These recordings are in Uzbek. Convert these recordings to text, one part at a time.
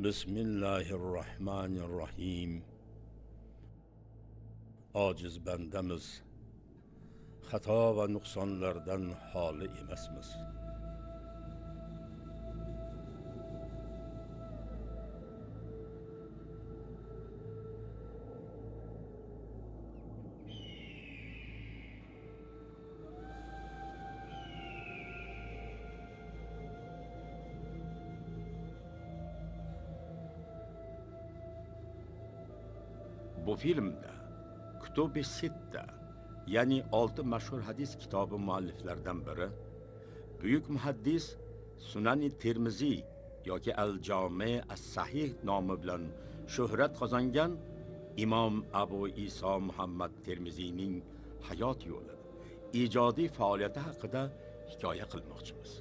Bismillahirrahmanirrahim. Ojiz bandamiz. Xato va nuqsonlardan xoli emasmiz. Bu filmda Kutubi Sitta, ya'ni 6 mashhur hadis kitobi mualliflaridan biri, buyuk muhaddis Sunani Termiziy yoki Al-Jami as-Sahih nomi bilan shuhrat qozongan Imom Abu Iso Muhammad Termiziyning hayot yo'li, ijodiy faoliyati haqida hikoya qilmoqchimiz.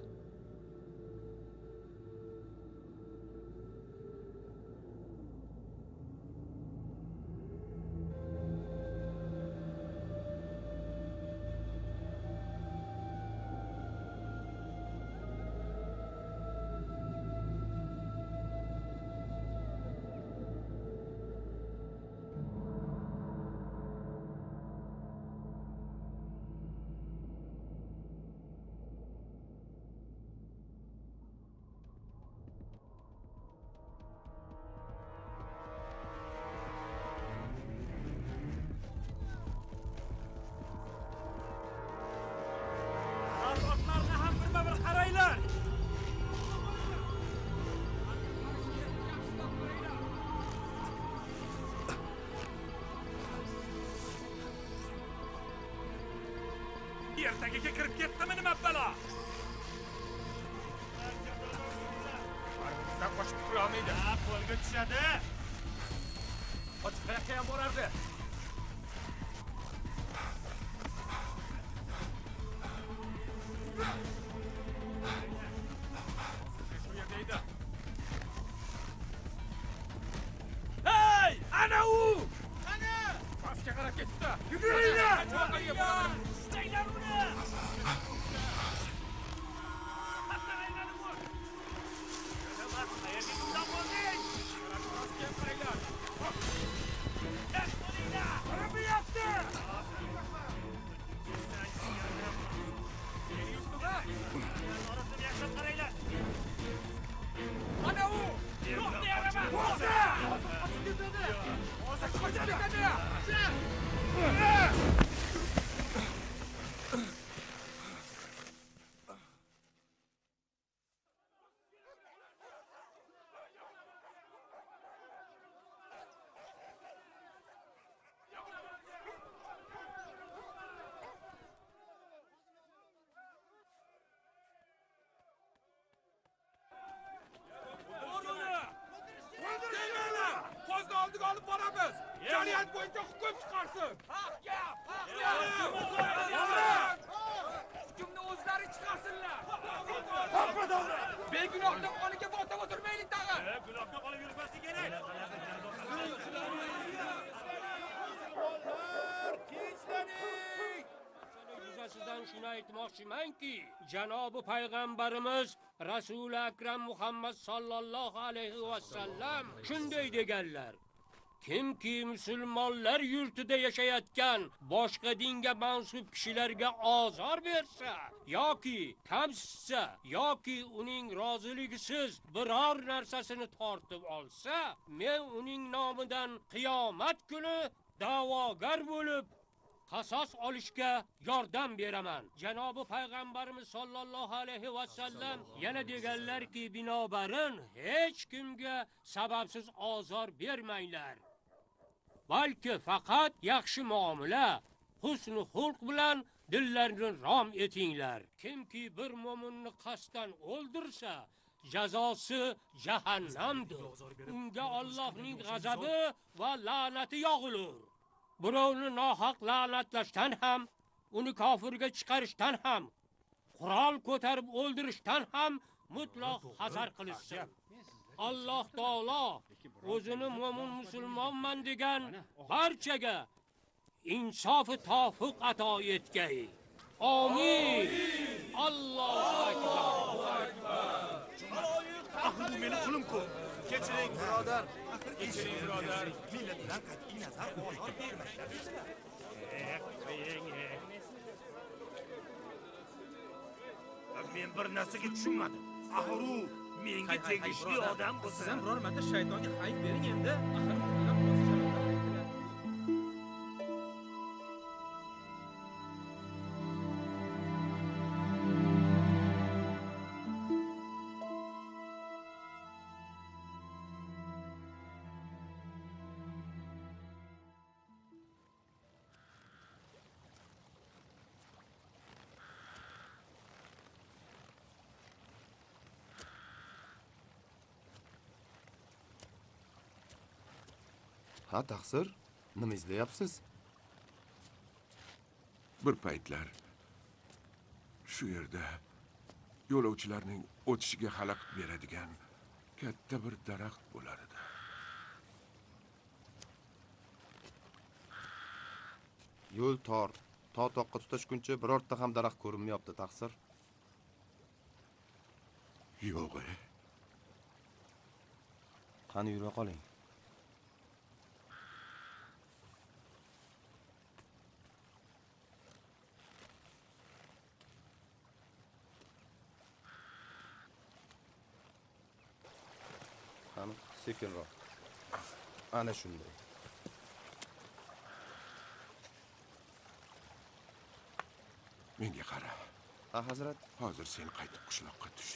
Ertaga kirib ketdimi nima balo? Bizdan qochib tura olmaydi. Ha, qo'lga tushadi. Qochib qayoqqa ham borardi? Shu yerda edi. Hey, ana u! Ana! Pastga qarab ketdi. Yuguringlar! Cho'qqiga boradi. Staylar uni! Olib boramiz. Jamiyat bo'yicha hukm chiqarsin. Haq gap, haq gap. Hukmni o'zlari chiqarsinlar. Haqmadorlar. Begunohning qoniga botib o'tirmaylik tag'in. Gunohga qolib yurmaslik kerak. Tinchlanning. Yuzasidan shuni aytmoqchimanki, janobi payg'ambarimiz Rasuli akram Muhammad sallallohu alayhi va sallam shunday deganlar: kimki musulmonlar yurtida yashayotgan boshqa dinga mansub kishilarga ozor bersa yoki kamsitsa yoki uning roziligisiz biror narsasini tortib olsa, men uning nomidan qiyomat kuni da'vogar bo'lib qasos olishga yordam beraman. Janobi payg'ambarimiz sollallohu alayhi va sallam yana deganlarki, binobarin hech kimga sababsiz ozor bermanglar. Balki faqat yaxshi muomala, husn xulq bilan dillarni rom etinglar. Kimki bir mo'minni qasddan o'ldirsa, jazosi jahannamdir. Unga Allohning g'azabi va la'nati yog'ilur. Birovni nohaq la'natlashdan ham, uni kofirga chiqarishdan ham, qurol ko'tarib o'ldirishdan ham mutlaq hazar qilishsin. Alloh taolo o'zini mo'min musulmonman degan barchaga insof va tavfiq ato etgay. Amin. Allohu akbar. Bu meni qulim-ku. Kechiring, birodar. Kechiring, birodar. Millatidan qat'iy nazar ozor bermaylar dedilar. Men bir narsaga tushunmadim. Axir u menga tegishli odam bo'lsa, Siz ham biror marta shaytonga hayf bering endi. Axir muhtaram qo'zichoq. Ha, taqsir, nima izlayapsiz? Bir paytlar shu yerda yo'lovchilarning o'tishiga xalaqit beradigan katta bir daraxt bo'lar edi. Yo'l tor. Toqqa tutashguncha birorta ham daraxt ko'rinmayapti, taqsir. Yo'q. Qani yura qoling. Qani, sekinroq. Ana shunday. Menga qara. Ha, hazrat. Hozir sen qaytib qishloqqa tush.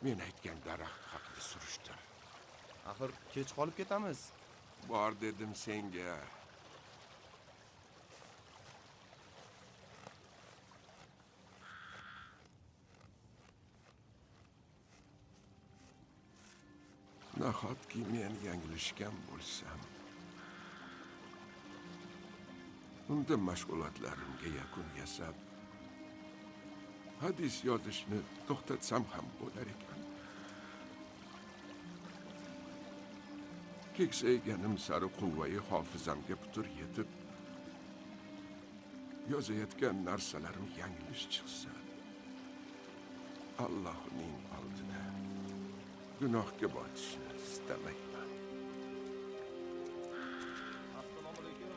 Men aytgan daraxt haqida surishtir. Axir kech qolib ketamiz. Bor dedim senga. Nahotki men yanglishgan bo'lsam, unda mashg'ulotlarimga yakun yasab, hadis yozishni to'xtatsam ham bo'lar ekan. Keksayganim sari quvvai hofizamga putur yetib, yozayotgan narsalarim yanglish chiqsa, Allohning oldida gunohga botishni istamayman. Assalomu alaykum.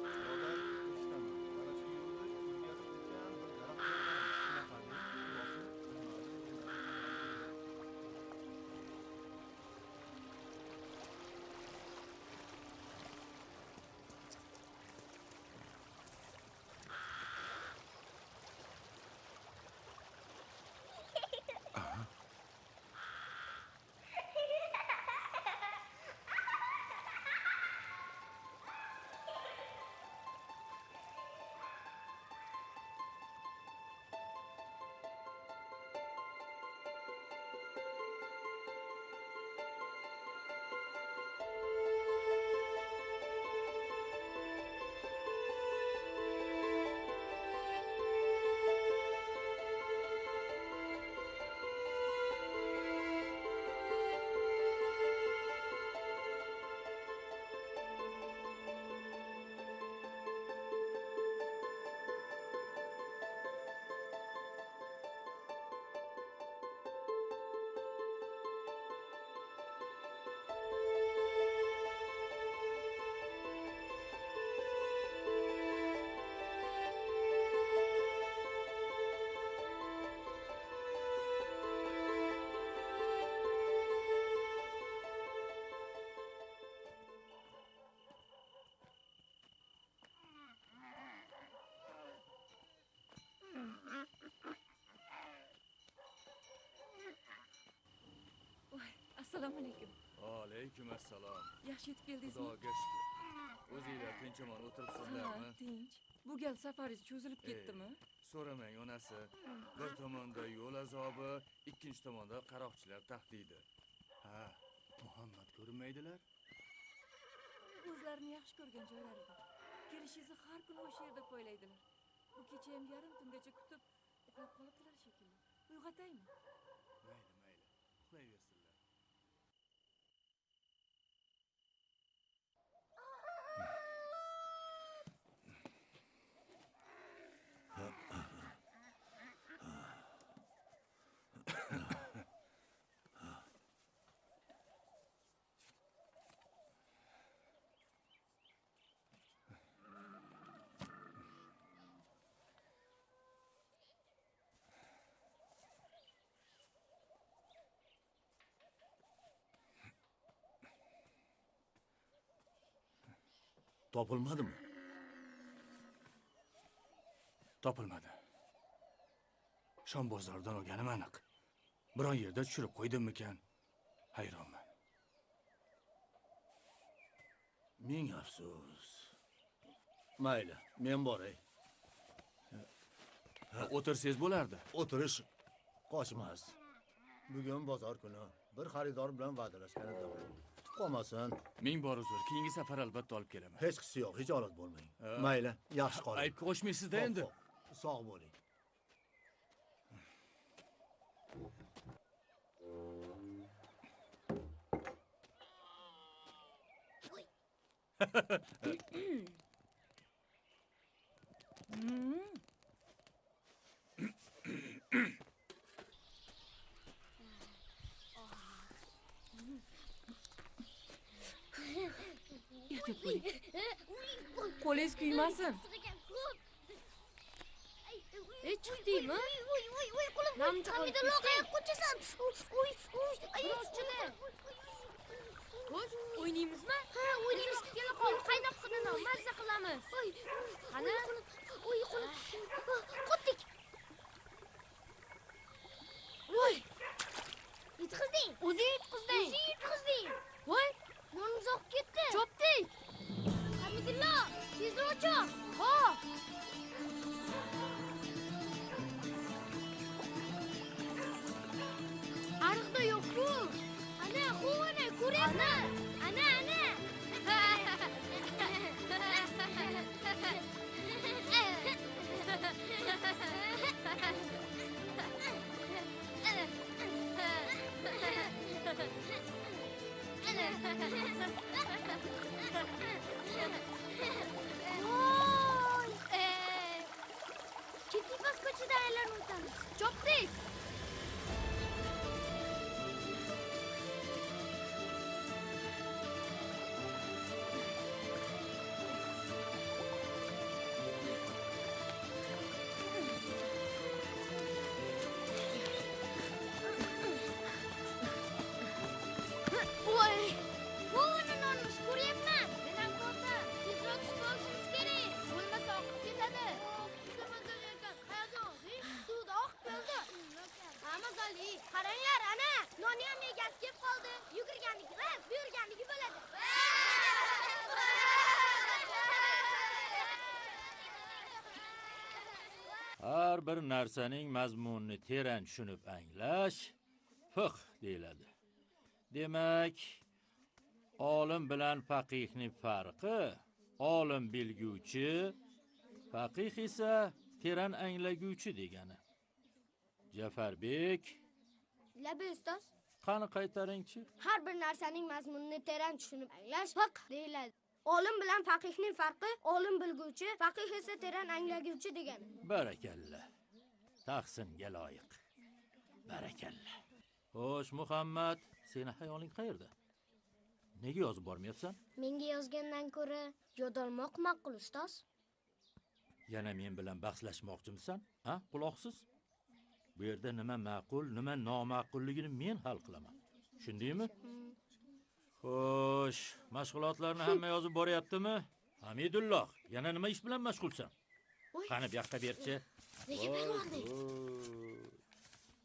Birodar, eshitaman. Mana shu yo'lda ilgari o'tgan bir daraxt Assalomu alaykum. Alaykum assalom. Yaxshi yetib keldingizmi? Xudoga shukr. O'zinglar tinchimon o'tiribsizlarmi? Tinch. Bu gal safaringiz cho'zilib ketdimi? So'ramang onasi. Bir tomonda yo'l azobi, ikkinchi tomonda qaroqchilar tahdidi. Ha, Muhammad ko'rinmaydilar? O'zlarini yaxshi ko'rgan joylariga. Kelishingizni har kuni o'sha yerda poylaydilar. Bu kecha ham yarim tungacha kutib, uxlab qolibdilar shekilli. Uyg'otaymi? Mayli, uxlayversinlar. Topilmadimi? Topilmadi. Shom bozoridan olganim aniq. Biron yerda tushirib qo'ydimmikan? Hayronman. Ming afsus. Mayli, men boray. O'tirsangiz bo'lardi. O'tirish qochmas. Bugun bozor kuni. Bir xaridor bilan va'dalashgan edim. Kutib qolmasin. Ming bor uzr, keyingi safar albatta olib kelaman. Hech qisi yo'q, hijolat bo'lmang. Mayli, yaxshi qoling. Aybga qo'shmaysiz-da endi. Sog' bo'ling. Ehtiyot bo'ling. Qo'lingiz kuymasin. Chiqdingmi? Namcha Hamidulloh qayoqqa qochasan? Xo'sh, o'ynaymizmi? Ha, o'ynaymiz. Kela qol, qaynoq qilib mazza qilamiz. Qani? Qotdik. Voy! Yutqizding. O'zing yutqizding. Voy! Yon uzoq ketdi. Chopdik. Hamidulloh, tezroq chop. Ha. Ariqda yo'q-ku. Ana, ko'ryapman. Ana. Ketdik bas ko'chada aylanib o'tamiz. Chopdik. Qaranglar, ana, nonni ham egasi kelib qoldi. Yugurganligi emas, buyurganligi bo'ladi. Har bir narsaning mazmunini teran tushunib anglash fiqh deyiladi. Demak, olim bilan faqihning farqi, olim bilguvchi, faqih esa teran anglaguvchi degani. Jafarbek, Labi ustoz. Qani qaytaringchi? Har bir narsaning mazmunini teran tushunib anglash fiqh deyiladi. Olim bilan faqihning farqi, olim bilguvchi, faqih esa teran anglaguvchi degani. Barakalla. Tahsinga loyiq. Barakalla. Xo'sh, Muhammad, seni hayoling qayerda? Nega yozib bormayapsan? Menga yozgandan ko'ra yodolmoq ma'qul ustoz. Yana men bilan bahslashmoqchimisan? Ha, quloqsiz? Bu yerda nima ma'qul, nima noma'qulligini men hal qilaman. Tushundingmi? Xo'sh, mashg'ulotlarni hamma yozib boryaptimi? Hamidulloh, yana nima ish bilan mashg'ulsan? Qani bu yoqqa berchi.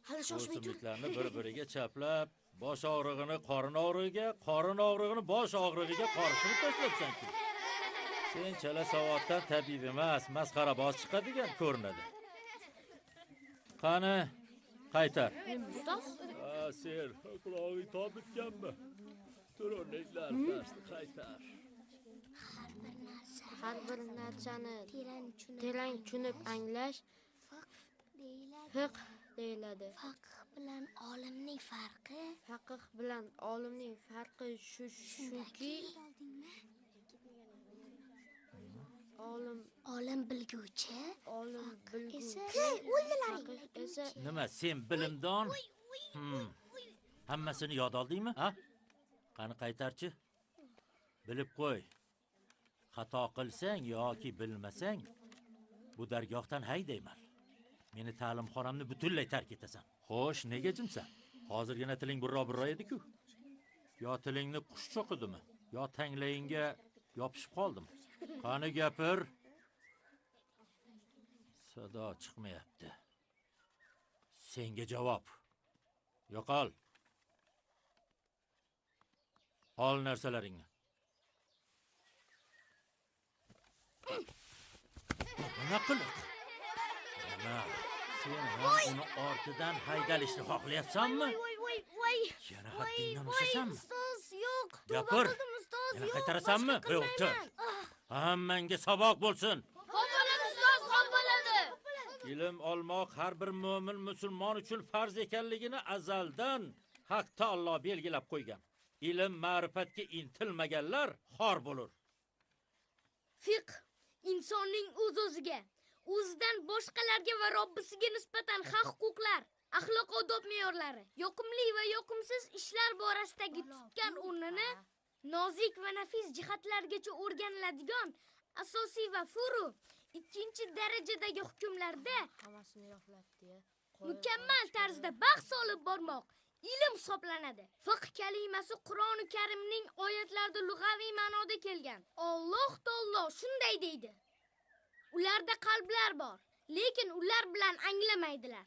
Hali shoshmay tur. O'simliklarni bir-biriga chaplab, bosh og'rig'ini qorin og'rig'iga, qorin og'rig'ini bosh og'rig'iga qorishtirib tashlabsan-ku. Sen chala savoddan tabib emas, masxaraboz chiqadigan ko'rinadi. Qani, qaytar. Ustoz? Sen qulog'ing tob bitganmi? To'rneklar darsni qaytar. Har bir narsani teran tushunib anglash fiqh deyiladi. Faqih bilan olimning farqi shuki olim bilguvchi esa nima sen bilimdon? Hammasini yod oldingmi? Ha? Qani qaytarchi? Bilib qo'y. Xato qilsang yoki bilmasang, bu dargohdan haydayman. Meni ta'limxonamni butunlay tark etasan. Xo'sh, nega jimsan? Hozirgina tiling burro-burro edi-ku. Yo tilingni qush cho'qidimi, yo tanglayingga yopishib qoldimi? Qani gapir. Sado chiqmayapti. Senga javob. Yo'qol. Ol narsalaringni. Nima qilib? Nima? Sen uni ortidan haydalishni xohlayapsanmi? Voy. Yana haddingdan oshasanmi? Ustoz, yo'q. Gapir. Ustoz, Yana yo'q. qaytarasanmi? Yo'q. Hammangga saboq bo'lsin. Xo'p bo'ladi, ustoz, xo'p bo'ladi. Ilm olmoq har bir mu'min musulmon uchun farz ekanligini azaldan Haq Taolo belgilab qo'ygan. Ilm ma'rifatga intilmaganlar xor bo'lur. Fiqh insonning o'z-o'ziga, o'zidan boshqalarga va Robbisiga nisbatan haq-huquqlar, axloq-odob me'yorlari, yoqimli va yoqimsiz ishlar borasidagi tutgan o'rnini nozik va nafis jihatlargacha o'rganiladigan asosiy va furu ikkinchi darajadagi hukmlarda mukammal tarzda bahs olib bormoq ilm hisoblanadi. Fiqh kalimasi Qur'oni Karimning oyatlarida lug'aviy ma'noda kelgan. Alloh taolo shunday deydi: ularda qalblar bor, lekin ular bilan anglamaydilar.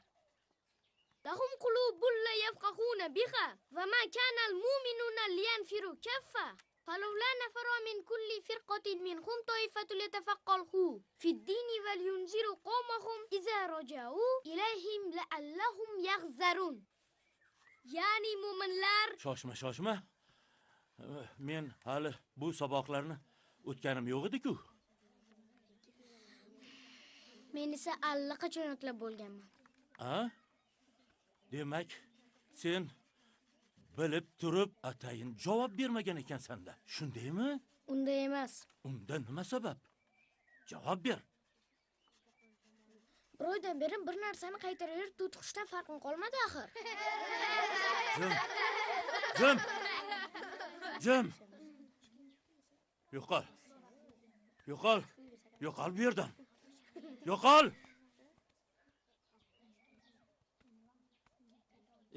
Lahum qulubun la yafqahuna biha va ma kana al-mu'minuna liyanfiru kaffa. Falawla nafara min kulli firqatin minhum ta'ifatun yatafaqahu fi ad-din wa liyunziru qawmahum idza raja'u ilayhim la'allahum yaghzarun. Ya'ni mu'minlar Shoshma. Men hali bu saboqlarni o'tganim yo'q edi-ku. Men esa allaqachon o'tlab bo'lganman. Ha? Demak, sen bilib turib atayin javob bermagan ekansan-da. Shundaymi? Unday emas. Unda nima sabab? Javob ber. Bir oydan beri bir narsani qaytaraverib to'tiqishdan farqim qolmadi axir. Jim. Yo'qol bu yerdan. Yo'qol.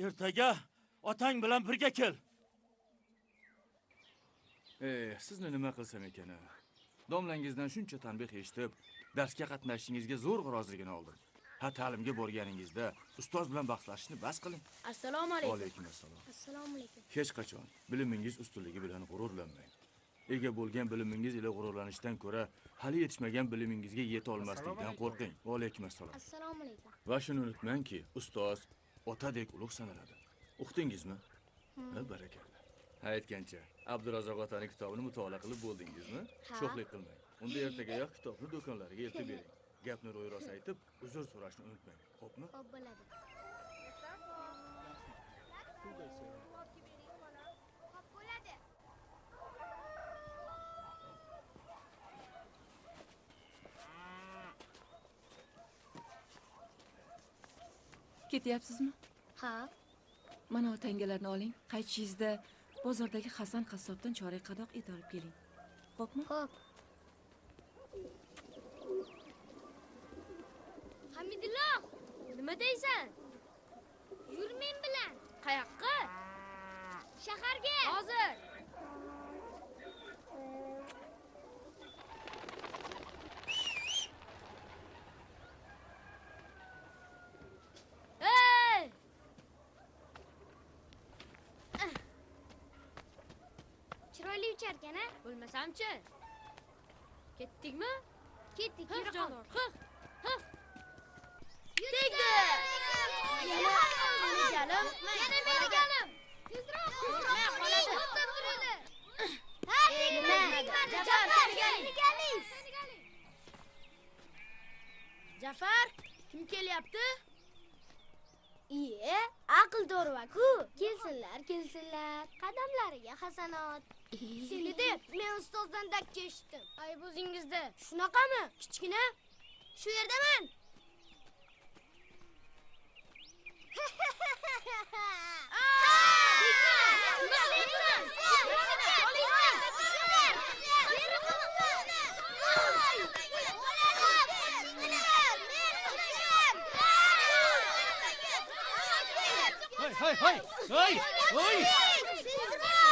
Ertaga otang bilan birga kel. Sizni nima qilsam ekan? Domlangizdan shuncha tanbeh eshitib, darsga qatnashishingizga zo'rg'a roziligini oldim. Ta'limga borganingizda ustoz bilan bahslashishni bas qiling. Assalomu alaykum. Alaykum assalom. Assalomu alaykum. Hech qachon bilimingiz ustunligi bilan g'ururlanmang. Ega bo'lgan bilimingiz ila g'ururlanishdan ko'ra, hali yetishmagan bilimingizga yeta olmaslikdan qo'rqing. Alaykum assalom. Assalomu alaykum. Va shuni unutmangki, ustoz otadek ulug' sanaladi. O'qdingizmi? Barakalla. Aytgancha, Abdurazzoq otaning kitobini mutolaa qilib bo'ldingizmi? Sho'xlik qilmang. Unda ertagayoq kitobni do'konlariga eltib bering. Gapni ro'y-rost aytib, uzr so'rashni unutmang. Xo'pmi? Xo'p bo'ladi. Ketyapsizmi? Ha. Mana otangalarni oling. Qaytishingizda bozordagi Hasan qassobdan chorak qadoq et olib keling. Xo'pmi? Xo'p. Hamidulloh, nima deysan? Yur men bilan. Qayoqqa? Shaharga. Hozir. Chiroyli ucharkan, ha? Bo'lmasam-chi. Ketdikmi? Ketdik, yura qol. Tegdi! Yana galim. Yana meni galim. Tezroq, qoladi. To'xtab turinglar. Ha, Jafar, kim kelyapti? Iye, aql do'rva-ku. Kelsinlar. Qadamlariga hasanot. Seni deb men ustozdan dakka eshitdim. Ayb o'zingizda. Shunaqami? Kichkina? Shu yerdaman. Hey!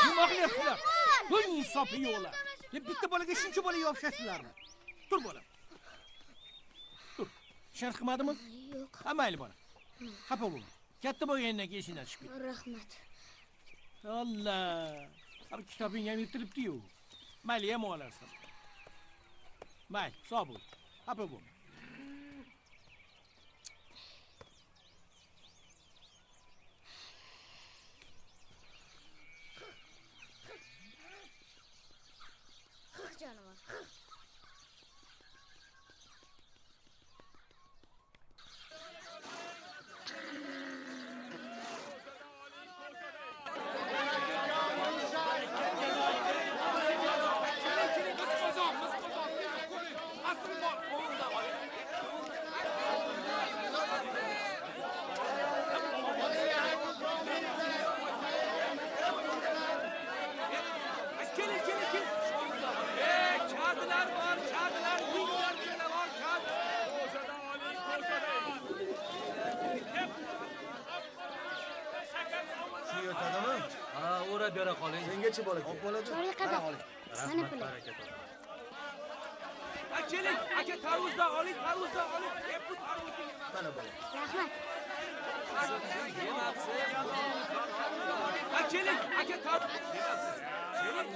Nima qilyapsizlar? Bu insofli yo'qlar. Bitta bolaga shuncha bola yopishasizlarmi? Tur bolam. Tur. Shart qilmadimi? Yo'q. Ha, mayli bola. Xafa bo'lma. Katta bo'lgandan keyin esingdan chiqib ket. Rahmat. Allah. Abi kitobing ham yirtilibdi-yu. Mayli, ham olarsan. Mayli, sog' bo'l. Xafa bo'lma. Canavar. O'rab bera qoling. Sengacha bola. Hop bo'ladi. Chorak qadoq. Mana pul. Keling, aka tarvuzdan oling, tarvuzdan oling. Bu tarvuzni mana bola. Rahmat. yemabsiz. Keling, aka tarvuz yemabsiz. Keling.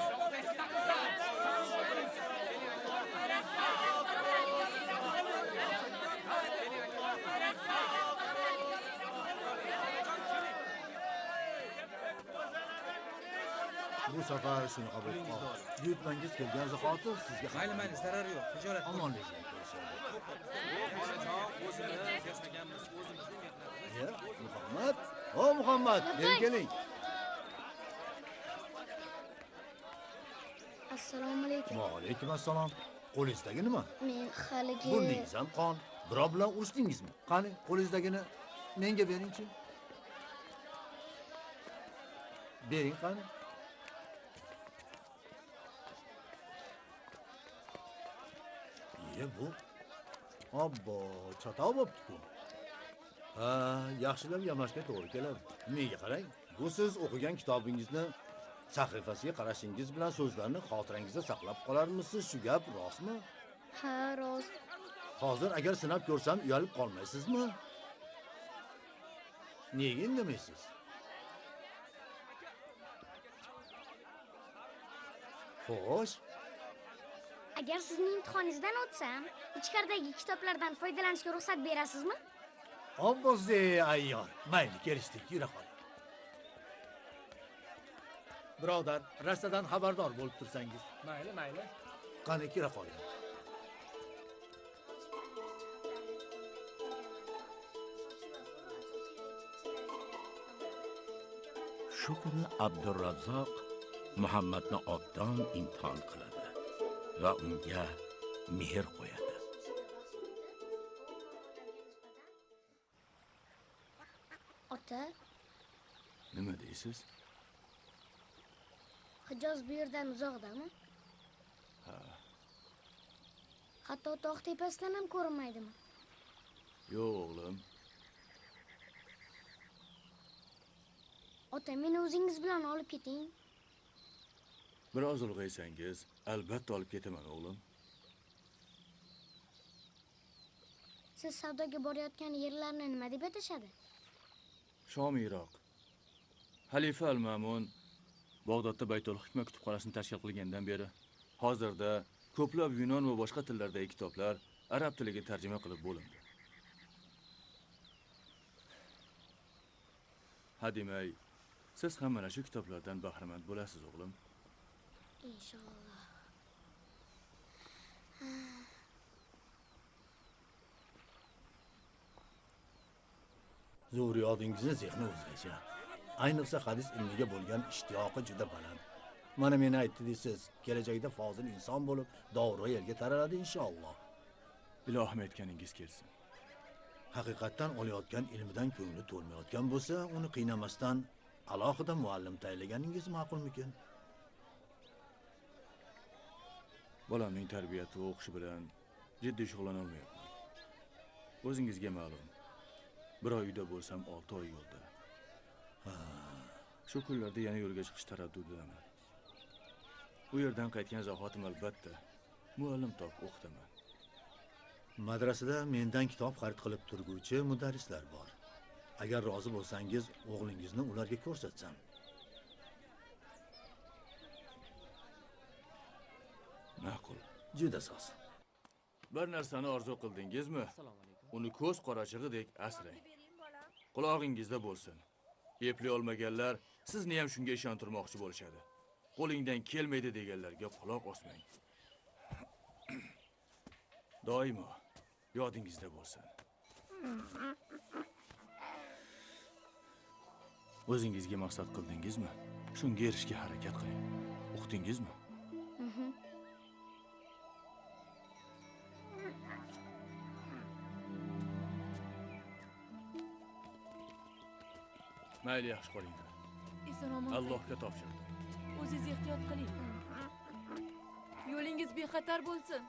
Bu safar shuni qabul qil. Buyurtmangiz kelgan zahoti sizga mayli, zarari yo'q. Tijorat omonlik. Ya, Muhammad. O Muhammad, beri keling. Assalomu alaykum. Va alaykum assalom. Qo'lingizdagi nima? Men haligi Burningiz ham qon. Birov bilan urushdingizmi? Qani, qo'lingizdagini menga bering-chi. Bering qani. Bu obbo chatoq bo'pti-ku. Ha, yaxshilab yamashga to'g'ri keladi. Menga qarang, bu siz o'qigan kitobingizni sahifasiga qarashingiz bilan so'zlarni xotirangizda saqlab qolarmisiz? Shu gap rostmi? Ha, rost. Hozir agar sinab ko'rsam uyalib qolmaysizmi? Nega indamaysiz? Xo'sh. Agar sizning imtihoningizdan o'tsam, ichkaridagi kitoblardan foydalanishga ruxsat berasizmi? Obbo'zi ayyor. Mayli, kelishdik, yura qoling. Birodar, rastadan xabardor bo'lib tursangiz. Mayli, mayli. Qani, kira qoling. Shu kuni Abdurazzoq Muhammadni obdon imtihon qiladi va unga mehr qo'yadi. Ota, Nima deysiz? Hijoz bu yerdan uzoqdami? Ha, Hatto tog' tepasidan ham ko'rinmaydimi? yo'q o'g'lim. Ota, meni o'zingiz bilan olib keting. Biroz ulg'aysangiz, albatta olib ketaman o'g'lim. Siz savdoga borayotgan yerlarni nima deb atashadi? Shom, Iroq. Xalifa al-Ma'mun Bag'dodda Baytul Hikma kutubxonasini tashkil qilgandan beri hozirda ko'plab yunon va boshqa tillardagi kitoblar arab tiliga tarjima qilib bo'lindi. Hademay, siz ham mana shu kitoblardan bahramand bo'lasiz o'g'lim. Inshaalloh. Zurriyodingizni zehni o'zgacha. Ayniqsa hadis ilmiga bo'lgan ishtiyoqi juda baland. Mana meni aytdi deysiz, kelajakda fozil inson bo'lib, davra yerga taraladi inshaalloh. Ilohim aytganingiz kelsin. Haqiqatdan olayotgan ilmidan ko'ngli to'lmayotgan bo'lsa, uni qiynamasdan alohida muallim tayinlaganingiz ma'qulmikin? Bolamning tarbiyati va o'qishi bilan jiddiy shug'ullana olmayapman. O'zingizga ma'lum. Bir oyda bo'lsam 6 oy yo'lda. Shu kunlarda yana yo'lga chiqish taraddudidaman. Bu yerdan qaytgan zahotim albatta muallim top o'qitaman. Madrasada mendan kitob xarid qilib turguvchi mudarrislar bor. Agar rozi bo'lsangiz, o'g'lingizni ularga ko'rsatsam. Ma'qul. Juda soz. Bir narsani orzu qildingizmi? Uni ko'z qorachig'idek asrang. Qulog'ingizda bo'lsin. Epli olmaganlar sizni ham shunga ishontirmoqchi bo'lishadi. Qo'lingdan kelmaydi deganlarga quloq osmang. Doimo yodingizda bo'lsin. O'zingizga maqsad qildingizmi? Shunga erishishga harakat qiling. O'qdingizmi? Mayli, yaxshi qolinglar. Eson-omon. Allohga topshirdim. O'zingiz ehtiyot qiling. Yo'lingiz bexatar bo'lsin.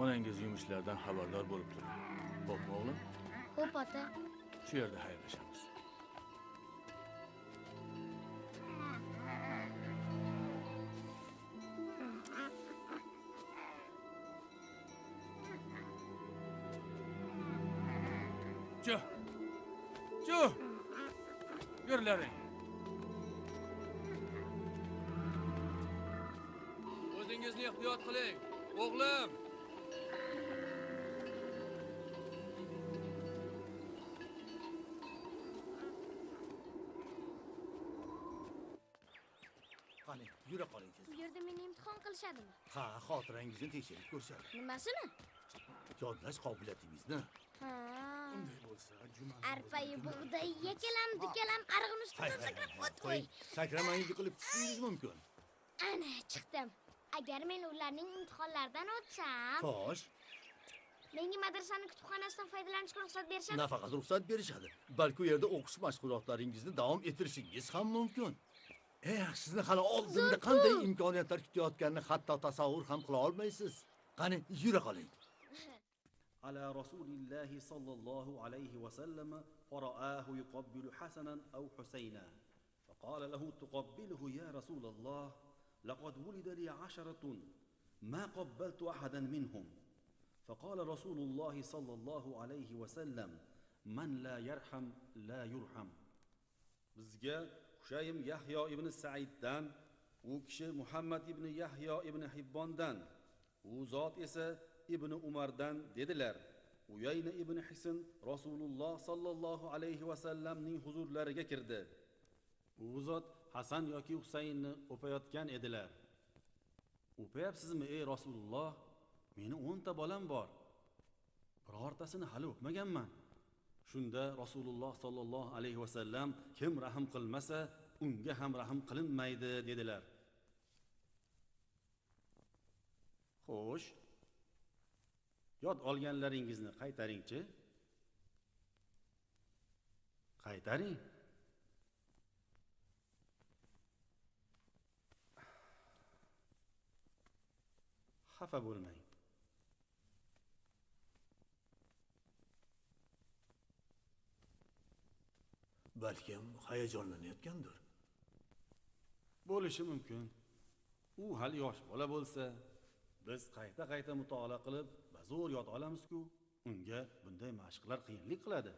Onangiz yumushlardan xabardor bo'lib turing. Xo'pmi, o'g'lim? Xo'p, ota. Shu yerda xayrlashamiz. Chu! Yurlaring. O'zingizni ehtiyot qiling, o'g'lim. Qani, yura qoling tez. Bu yerda meni imtihon qilishadimi? Ha, xotirangizni tekshirib ko'rishadi. Nimasini? Yodlash qobiliyatingizni. Ha. Unday bo'lsa, Arpayi bug'doy yekalam, dikalam, arg'in ustidan sakrab o'tmay. Sakramay yiqilib tushishingiz mumkin. Ana, chiqdim. Agar men ularning imtihonlaridan o'tsam, Xo'sh, menga madrasaning kutubxonasidan foydalanishga ruxsat berishadi. nafaqat ruxsat berishadi, balki u yerda o'qish mashg'ulotlaringizni davom ettirishingiz ham mumkin. Sizni hali oldinda qanday imkoniyatlar kutayotganini hatto tasavvur ham qila olmaysiz. Qani, yura qoling. على رسول الله صلى الله عليه وسلم فرآه يقبل حسنا أو حسينا فقال له تقبله يا رسول الله لقد ولد لي 10 ما قبلت أحدا منهم فقال رسول الله صلى الله عليه وسلم من لا يرحم لا يرحم bizga Hushaym Yahyo ibn Saiddan, u kishi Muhammad ibn Yahyo ibn Hibbondan, u zot esa ibn Umardan dedilar. Uyayna ibn Hisn Rasululloh sallallohu alayhi va sallamning huzurlariga kirdi. U zot Hasan yoki Husaynni o'payotgan edilar. O'payapsizmi ey Rasululloh? Meni 10 ta bolam bor. Birortasini hali o'pmaganman. Shunda Rasululloh sallallohu alayhi va sallam kim rahm qilmasa, unga ham rahm qilinmaydi dedilar. Xo'sh, yod olganlaringizni qaytaringchi. Qaytaring. Xafa bo'lmang. Balkim hayajonlanayotgandir. Bo'lishi mumkin. U hali yosh bola bo'lsa, biz qayta mutolaa qilib, zo'r yod olamiz-ku, unga bunday mashqlar qiyinlik qiladi.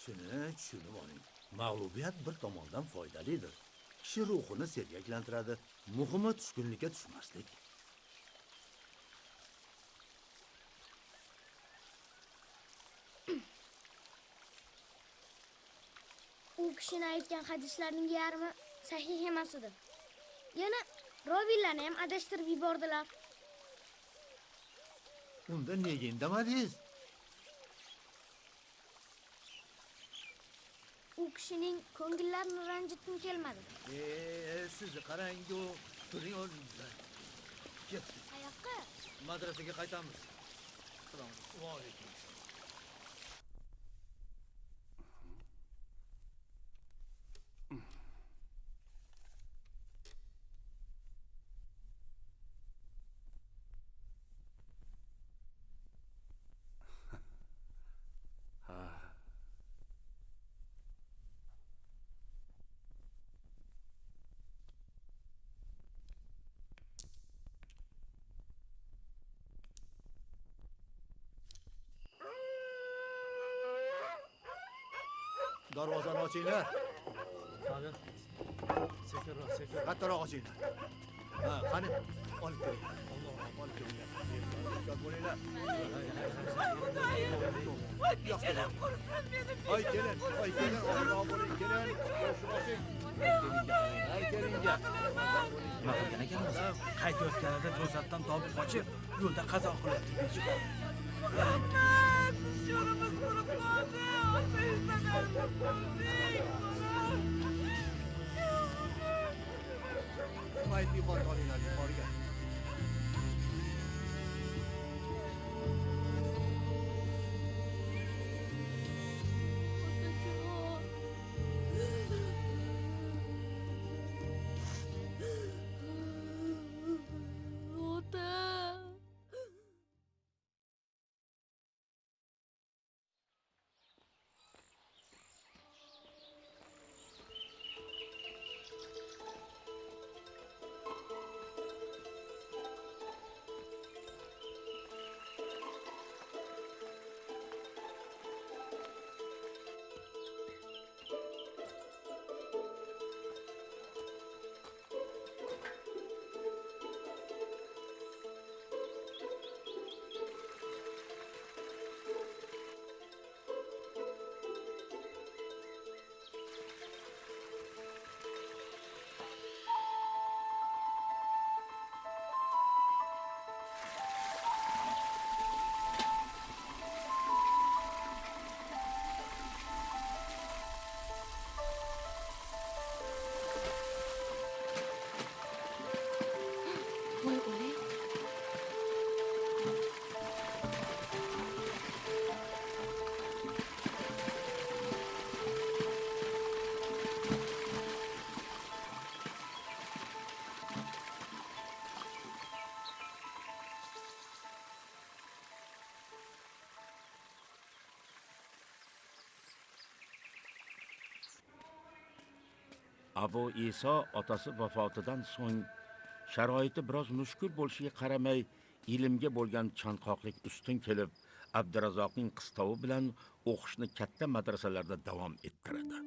Shuni tushunib oling. Mag'lubiyat bir tomondan foydalidir. Kishi ruhini sergaklantiradi, muhimi tushkunlikka tushmaslik. U kishini aytgan hadislarning yarmi sahih emas edi. Yana roviylarni ham adashtirib yubordilar. Unda nega indamadingiz? U kishining ko'ngillarini ranjitgim kelmadi. Sizni qarang-ku, turing o'rningizdan. Ketdik. Qayoqqa? Madrasaga qaytamiz. Assalomu alaykum. darvozani ochinglar. Qani. Sekinroq, sekinroq. Kattaroq ochinglar. Ha, qani. Olib keling. Alloh, olib kelinglar. Ehtiyot bo'linglar. Voy, kechirim qursin meni. Voy, kelin. Voy, kelin. Og'irroq bo'ling, kelin. Qo'shib oching. Ay, kelinglar. Nima qilgan ekanmiz? Qaytayotganida to'satdan topib qochib, yo'lda qazo qilibdi. Rahmat, sho'rimiz qurib qoldi. Otangizdan ayrilib qoldik. Mayt yuqori olinglar, yuqoriga. Abu Iso otasi vafotidan so'ng sharoiti biroz mushkul bo'lishiga qaramay, ilmga bo'lgan chanqoqlik ustun kelib, Abdurazzoqning qistovi bilan o'qishni katta madrasalarda davom ettiradi.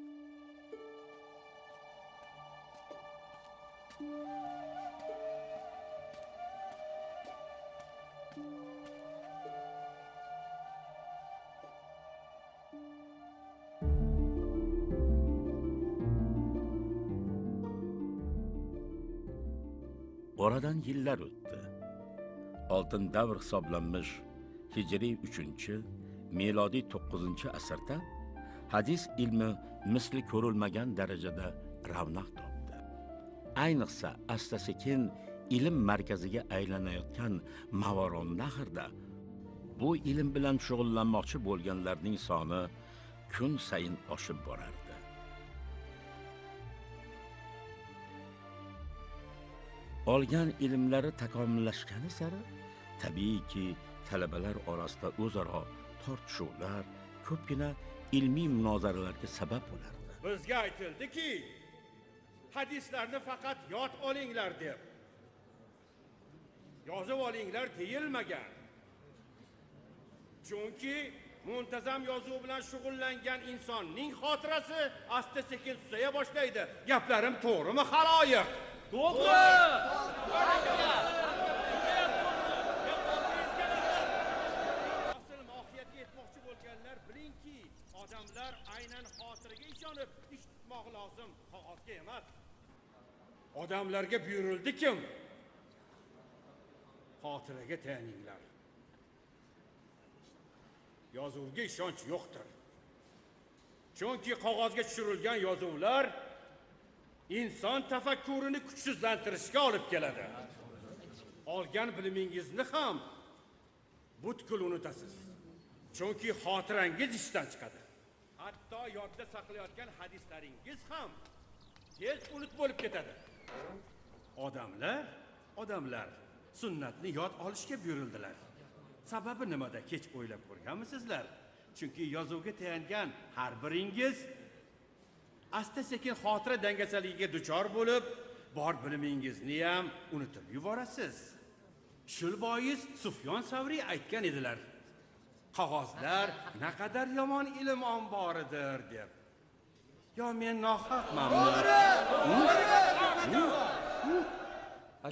Oradan yillar o'tdi. Oltin davr hisoblanmish hijriy 3-chi, milodiy 9-asrda hadis ilmi misli ko'rilmagan darajada ravnaq topdi. Ayniqsa asta-sekin ilm markaziga aylanayotgan Mavaron nahrida bu ilm bilan shug'ullanmoqchi bo'lganlarning soni kun sayin oshib borardi. Olgan ilmlari takomillashgani sari tabiiyki talabalar orasida o'zaro tortishuvlar, ko'pgina ilmiy munozaralarga sabab bo'lardi. Bizga aytildiki, hadislarni faqat yod olinglar deb. Yozib olinglar deyilmagan. Chunki muntazam yozuv bilan shug'ullangan insonning xotirasi asta-sekin susaya boshlaydi. Gaplarim to'g'rimi, xaloyiq? To'g'ri! Asl mohiyatga yetmoqchi bo'lganlar bilingki, odamlar aynan xotiraga ishonib ish tutmoq lozim, qog'ozga emas. Odamlarga buyurildi kim? Xotiraga tayaninglar. Yozuvga ishonch yo'qdir. Chunki qog'ozga tushirilgan yozuvlar inson tafakkurini kuchsizlantirishga olib keladi. Olgan bilimingizni ham butkul unutasiz. Chunki xotirangiz ishdan chiqadi. Hatto yodda saqlayotgan hadislaringiz ham tez unut bo'lib ketadi. Odamlar sunnatni yod olishga buyurildilar. Sababi nimada kech o'ylab ko'rganmisizlar? Chunki yozuvga tayangan har biringiz asta-sekin xotira dangasaligiga duchor bo'lib, bor bilimingizni ham unutib yuborasiz. Shul bois Sufyon Savriy aytgan edilar: qog'ozlar naqadar yomon ilm omboridir deb. yo men nohaqman?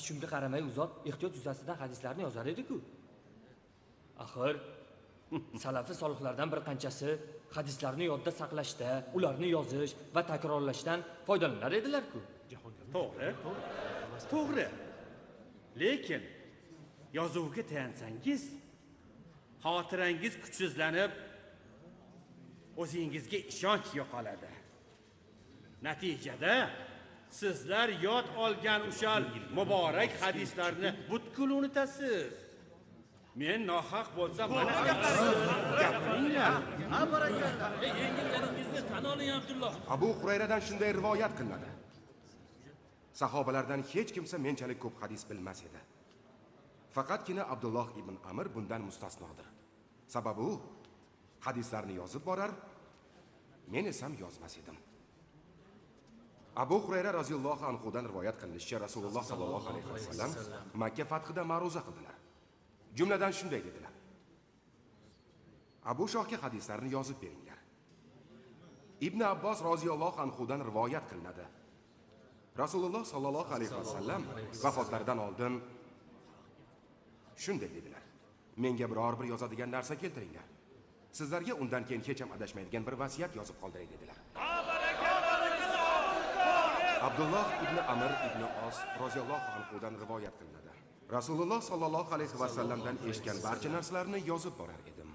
Shunga qaramay u zot ehtiyot yuzasidan hadislarni yozar edi-ku. Axir salafi solihlardan bir qanchasi hadislarni yodda saqlashda, ularni yozish va takrorlashdan foydalanar edilar-ku. To'g'ri. Lekin yozuvga tayansangiz, xotirangiz kuchsizlanib, o'zingizga ishonch yo'qoladi. Natijada sizlar yod olgan o'sha muborak hadislarni butkul unutasiz. Men nohaq bo'lsam, mana gapiringlar. Yengilganingizni tan oling Abdulloh. Abu Hurayradan shunday rivoyat qilinadi. Sahobalardan hech kimsa menchalik ko'p hadis bilmas edi. Faqatgina Abdulloh ibn Amr bundan mustasnodir. Sababi u hadislarni yozib borar, men esam yozmas edim. Abu Hurayra roziyallohu anhudan rivoyat qilinishicha Rasululloh sallallohu alayhi vasallam Makka fathida ma'ruza qildilar. Jumladan shunday dedilar: Abu Shohga hadislarni yozib beringlar. Ibn Abbos roziyallohu anhudan rivoyat qilinadi. Rasululloh sallallohu alayhi vasallam vafotlaridan oldin shunday dedilar: Menga biror bir yozadigan narsa keltiringlar. Sizlarga undan keyin hech ham adashmaydigan bir vasiyat yozib qoldiray dedilar. Abdulloh ibn Amr ibn Os roziyallohu anhudan rivoyat qilinadi. Rasululloh sallallohu alayhi vasallamdan eshitgan barcha narsalarni yozib borar edim.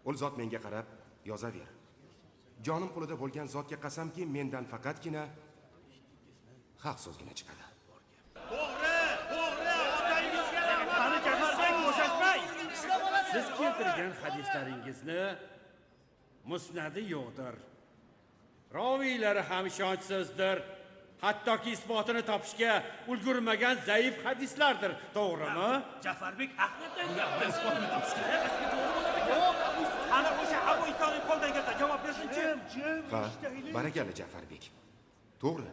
U zot menga qarab, yozaver. Jonim qo'lida bo'lgan zotga qasamki, mendan faqatgina haq so'zgina chiqadi. Siz keltirgan hadislaringizni musnadi yo'qdir. Raviylari ham ishonchsizdir. Hattoki isbotini topishga ulgurmagan zaif hadislardir. To'g'rimi? Jafarbek haqni aytayapti. Isbotini topishga to'g'ri bo'lar ekan. Ana o'sha Abu Isoning qo'ldan kelsa javob bersin-chi. Ha, barakalla Jafarbek. To'g'ri.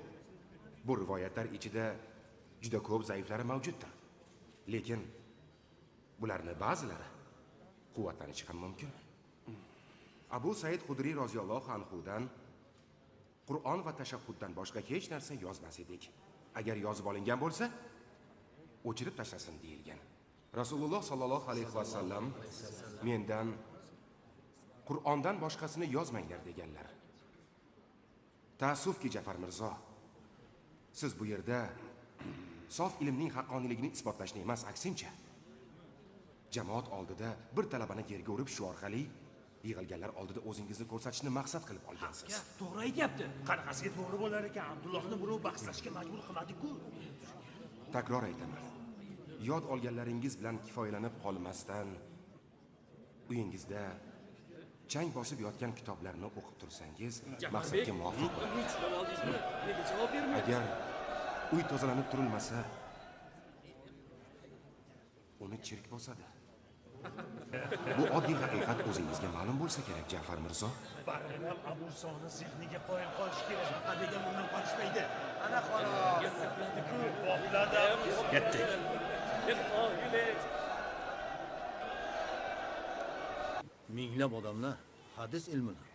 Bu rivoyatlar ichida juda ko'p zaiflari mavjuddir. Lekin bularni ba'zilari quvvatlanishi ham mumkin. Abu Said Xudri roziyallohu anhudan Qur'on va tashahhuddan boshqa hech narsa yozmas edik. Agar yozib olingan bo'lsa, o'chirib tashlasin deyilgan. Rasululloh sallallohu alayhi vasallam mendan Qur'ondan boshqasini yozmanglar deganlar. Ta'assufki Jafar Mirzo, siz bu yerda sof ilmning haqqoniyligini isbotlashni emas, aksincha jamoat oldida bir talabani yerga urib shu orqali yig'ilganlar oldida o'zingizni ko'rsatishni maqsad qilib olgansiz. To'g'ri aytyapti. Qanaqasiga to'g'ri bo'lar ekan? Abdullohni birov bahslashga majbur qiladi-ku. Takror aytaman. Yod olganlaringiz bilan kifoyalanib qolmasdan uyingizda chang bosib yotgan kitoblarni o'qib tursangiz, maqsadga muvofiq bo'ladi. Agar uy tozalanib turilmasa, uni chirk bosadi. Bu oddiy haqiqat o'zingizga ma'lum bo'lsa kerak, Jafar Mirzo. Barnam Abu Soni zehniga qoyil qolish kerak. Hadega bundan qolishmaydi. Ana xolos. Bopladi. Ketdik. Minglab odamlar hadis ilmini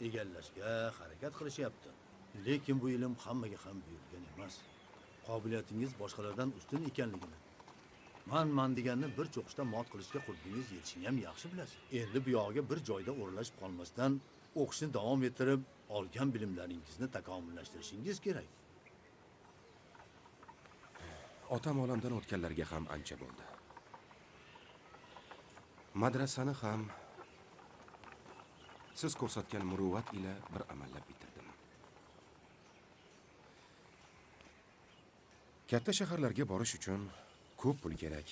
egallashga harakat qilishyapti. Lekin bu ilm hammaga ham buyurilgan emas. Qobiliyatingiz boshqalardan ustun ekanligini, man deganni bir cho'qishda mot qilishga qurbingiz yetishini ham yaxshi bilasiz. Endi bu yog'iga bir joyda o'ralashib qolmasdan o'qishni davom ettirib, olgan bilimlaringizni takomillashtirishingiz kerak. Otam olamdan o'tganlarga ham ancha bo'ldi. Madrasani ham siz ko'rsatgan muruvvat ila bir amallab bitirdim. Katta shaharlarga borish uchun ko'p pul kerak.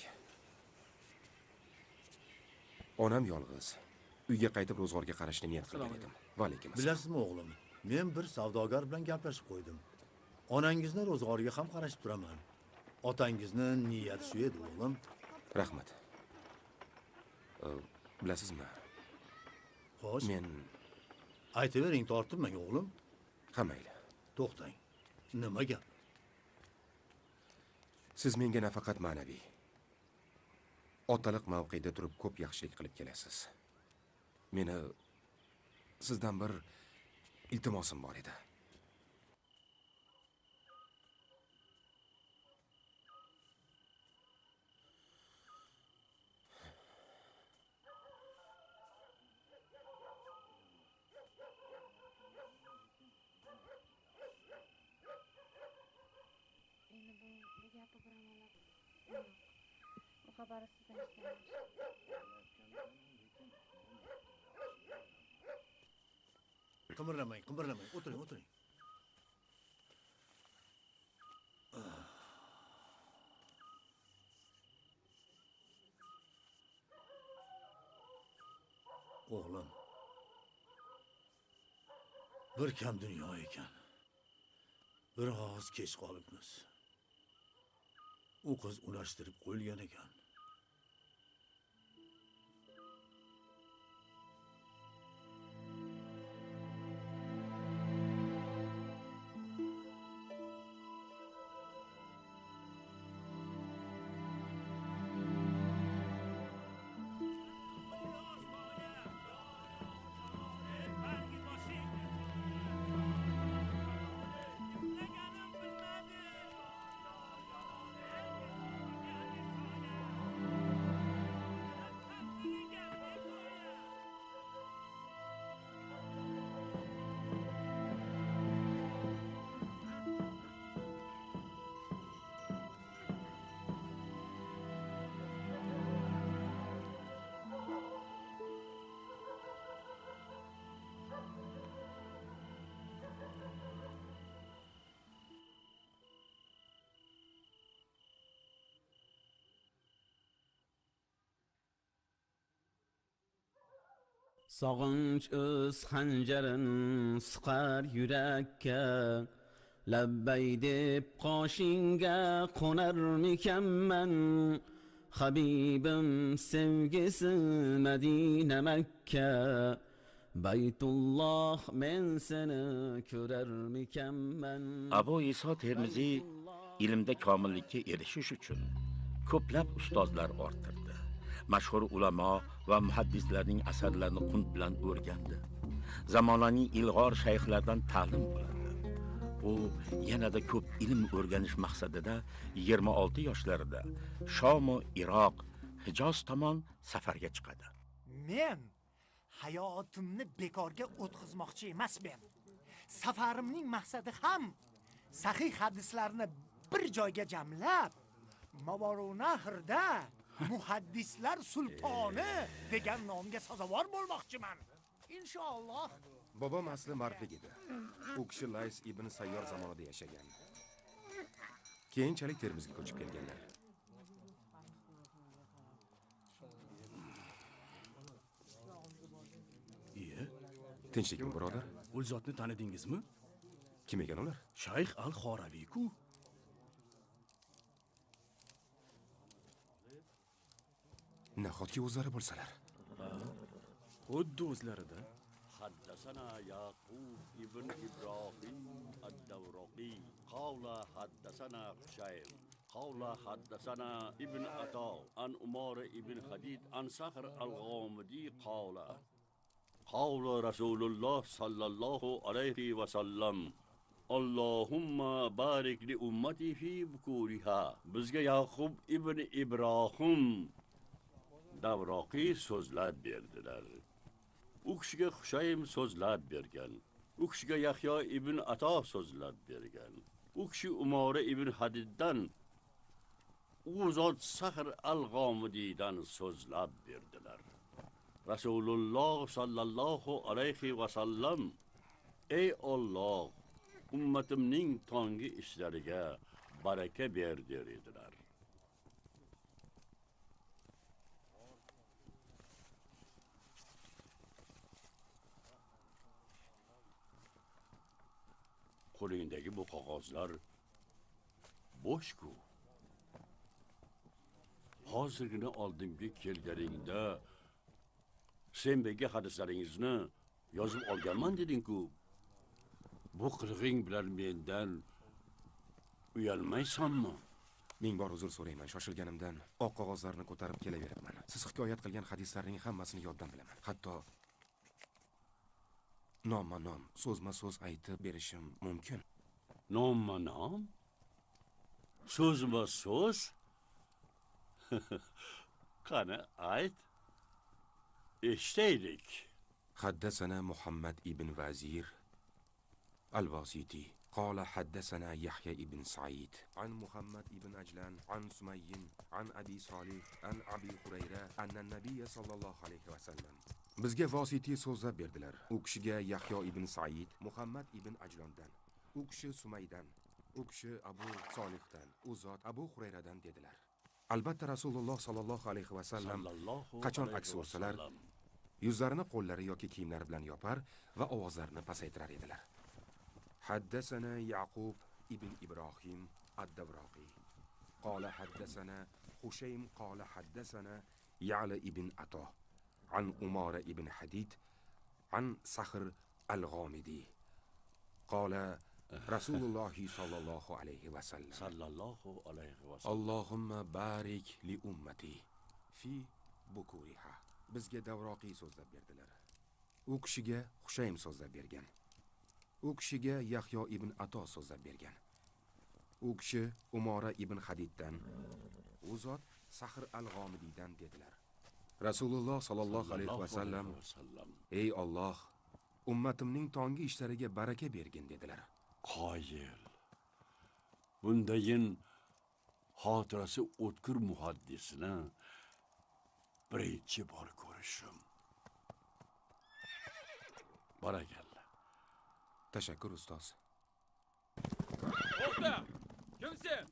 Onam yolg'iz. Uyga qaytib ro'zg'orga qarashni niyat qilgan edim. Va alaykum assalom. Bilasizmi o'g'lim, men bir savdogar bilan gaplashib qo'ydim. Onangizni ro'zg'origa ham qarashib turaman. Otangizni niyati shu edi, o'g'lim. Rahmat. Bilasizmi? Xo'sh. Men aytavering, tortibmang o'g'lim. Ha mayli. To'xtang. Nima gap? Siz menga nafaqat ma'naviy, otaliq mavqeda turib ko'p yaxshilik qilib kelasiz. Meni sizdan bir iltimosim bor edi. xabari sizdan eshitganman. Qimirlamang, qimirlamang. O'tiring, o'tiring. O'g'lim. Bir kam dunyo ekan. Biroz kech qolibmiz. U qiz ulashtirib qo'yilgan ekan. Sog'inch o'z xanjarin siqar yurakka, labbay deb qoshingga qo'narmikanman. Habibim sevgisi Madina Makka, Baytulloh men seni ko'rarmikanman. Abu Iso Termiziy ilmda komillikka erishish uchun ko'plab ustozlar orttirdi. Mashhur ulamo va muhaddislarning asarlarini qunt bilan o'rgandi. Zamonaning ilg'or shayxlardan ta'lim oldi. U yanada ko'p ilm o'rganish maqsadida 26 yoshlarida Shom va Iroq, Hijoz tomon safarga chiqadi. Men hayotimni bekorga o'tkazmoqchi emasman. Safarimning maqsadi ham sahih hadislarni bir joyga jamlab, Mavorunnahrda muhaddislar sultoni degan nomga sazovor bo'lmoqchiman. Inshaalloh. Bobom asli mardlik edi. U kishi Lays ibn Sayyor zamonida yashagan. Keyinchalik Termizga ko'chib kelganlar. Tinchlikmi, birodar? U zotni tanidingizmi? Kim ekan ular? Shayx al-Xoraviy-ku. Nahotki o'zlari bo'lsalar? Xuddi o'zlarida. حدثنا يعقوب ابن إبراهيم الدورقي قال حدثنا خشيم قال حدثنا ابن عطاء عن عمر ابن خديد عن صخر الغامدي قال قال رسول الله صلى الله عليه وسلم اللهم بارك لأمتي في بكورها. Bizga Yaqub ibn Ibrohim Davroqiy so'zlab berdilar. U kishiga Xushaym so'zlab bergan. U kishiga Yahyo ibn Ato so'zlab bergan. U kishi Umora ibn Hadiddan, u zot Sahr al-G'omidiydan so'zlab berdilar. Rasululloh sallallohu alayhi va sallam: "Ey Alloh, ummatimning tongi ishlariga baraka ber" dedilar. Qo'lingdagi bu qog'ozlar bo'sh-ku. Hozirgina oldimga kelganingda sen menga hadislaringizni yozib olganman deding-ku. Bu qilg'ing bilan mendan uyalmaysanmi? Ming bor uzr so'rayman, shoshilganimdan oq qog'ozlarni ko'tarib kelaveribman. Siz hikoyat qilgan hadislarning hammasini yoddan bilaman. Hatto nomma-nom so'zma-so'z aytib berishim mumkin. Nomma-nom? So'zma-so'z? Qani ayt. Eshitaylik. حدثنا محمد ابن وزير الواسطي قال حدثنا يحيى ابن سعيد عن محمد ابن عجلان عن سمي عن أبي صالح عن أبي هريرة أن النبي صلى الله عليه وسلم bizga vositiy so'zlab berdilar. U kishiga Yahyo ibn Said, Muhammad ibn Ajlondan, u kishi Sumaydan, u kishi Abu Solihdan, u zot Abu Hurayradan dedilar. Albatta Rasululloh sallallohu alayhi va sallam qachon aks olsalar, yuzlarini qo'llari yoki kiyimlari bilan yopar va ovozlarini pasaytirar edilar. Haddasana Yaqub ibn Ibrohim ad-Davraqi qala haddasana Hushaym qala haddasana Ya'la ibn Ato عن أمارة ابن حديد عن صخر الغامدي قال رسول الله صلى الله عليه وسلم اللهم بارك لأمتي في بكورها. bizga Davroqiy so'zlab berdilar. U kishiga Hushaym so'zlab bergan. U kishiga Yahyo ibn Ato so'zlab bergan. U kishi Umora ibn Hadiddan, u zot Sahr al-G'omidiydan dedilar. Rasululloh sallallohu alayhi va sallam ey Alloh, ummatimning tongi ishlariga baraka bergin dedilar. Qoyil. Bundayin xotirasi o'tkir muhaddisni birinchi bor ko'rishim. Barakalla. Tashakkur ustoz. To'xta! Kimsen?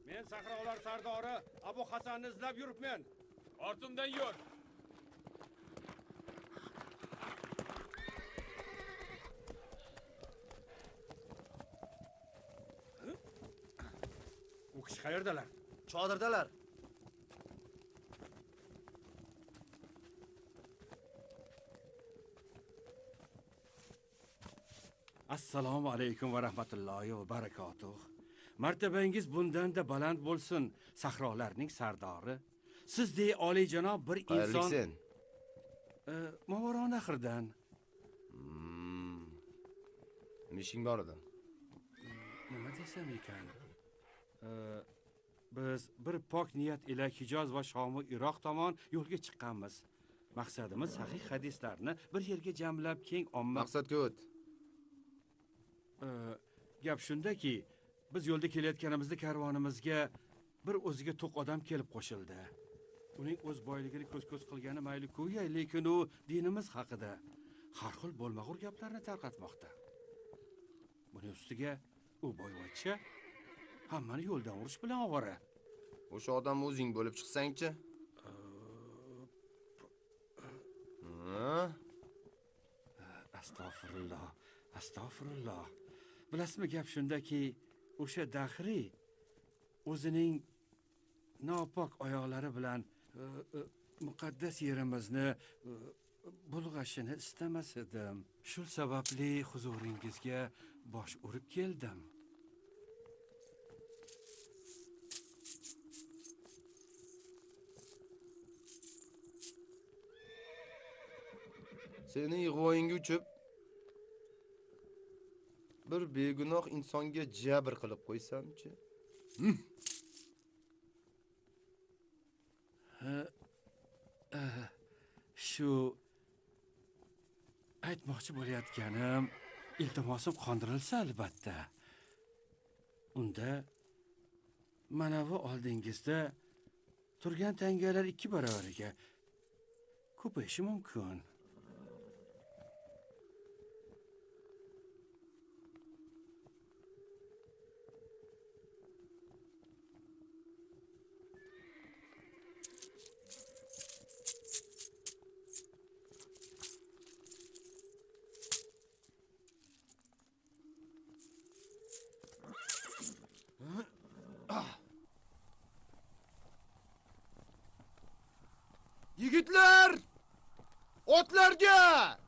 Men sahrolar sardori Abu Hasanni izlab yuribman. Ortimdan yur. U kishi qayerdalar? Chodirdalar. Assalomu alaykum va rahmatullohi va barakotuh. Martabangiz bundan-da baland bo'lsin, sahrolarning sardori. Sizdek oliyjanob bir inson. Qayerliksen? Movaronaxirdan. Nishing bor edi? Nima desam ekan? Biz bir pok niyat ila Hijoz va Shom va Iroq tomon yo'lga chiqqanmiz. Maqsadimiz sahih hadislarni bir yerga jamlab keng omma. Maqsadga o't. Gap shundaki, biz yo'lda kelayotganimizda karvonimizga bir o'ziga to'q odam kelib qo'shildi. Uning o'z boyligini ko'z-ko'z qilgani mayli-ku, lekin u dinimiz haqida har xil bo'lmag'ur gaplarni tarqatmoqda. Buning ustiga u boyvachcha hammani yo'ldan urish bilan ovora. O'sha odam o'zing bo'lib chiqsang-chi? Astag'firulloh, astag'firulloh. Bilasizmi, gap shundaki, o'sha Dahri o'zining nopok oyoqlari bilan muqaddas yerimizni bulg'ashini istamas edim. Shu sababli huzuringizga bosh urib keldim. Seni ig'voyingga uchib bir begunoh insonga jabr qilib qo'ysamchi? Shu aytmoqchi bo'layotganim, iltimosim qondirilsa albatta. Unda mana bu oldingizda turgan tangalar 2 baravariga ko'payishi mumkin. Yigitlar! Otlarga!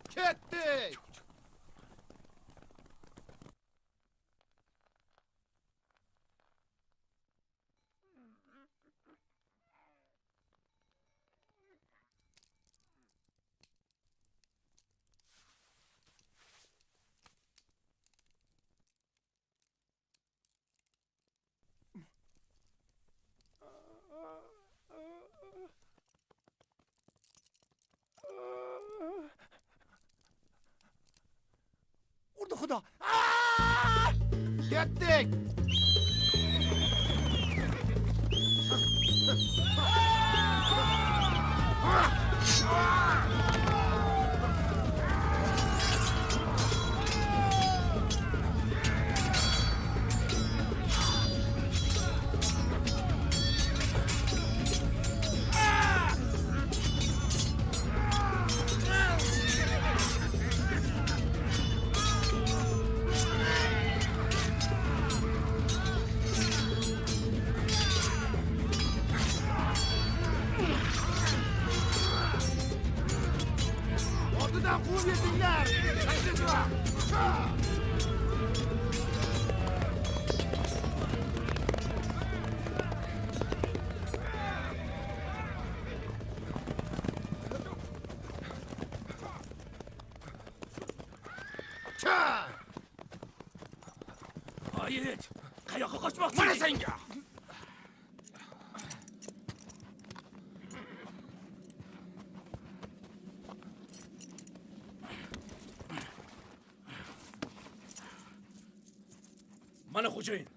Ketdik! yerdan quvib yetinglar. Oyit, qayoqqa qochmoqchi? Mana senga. Mana xo'jayin.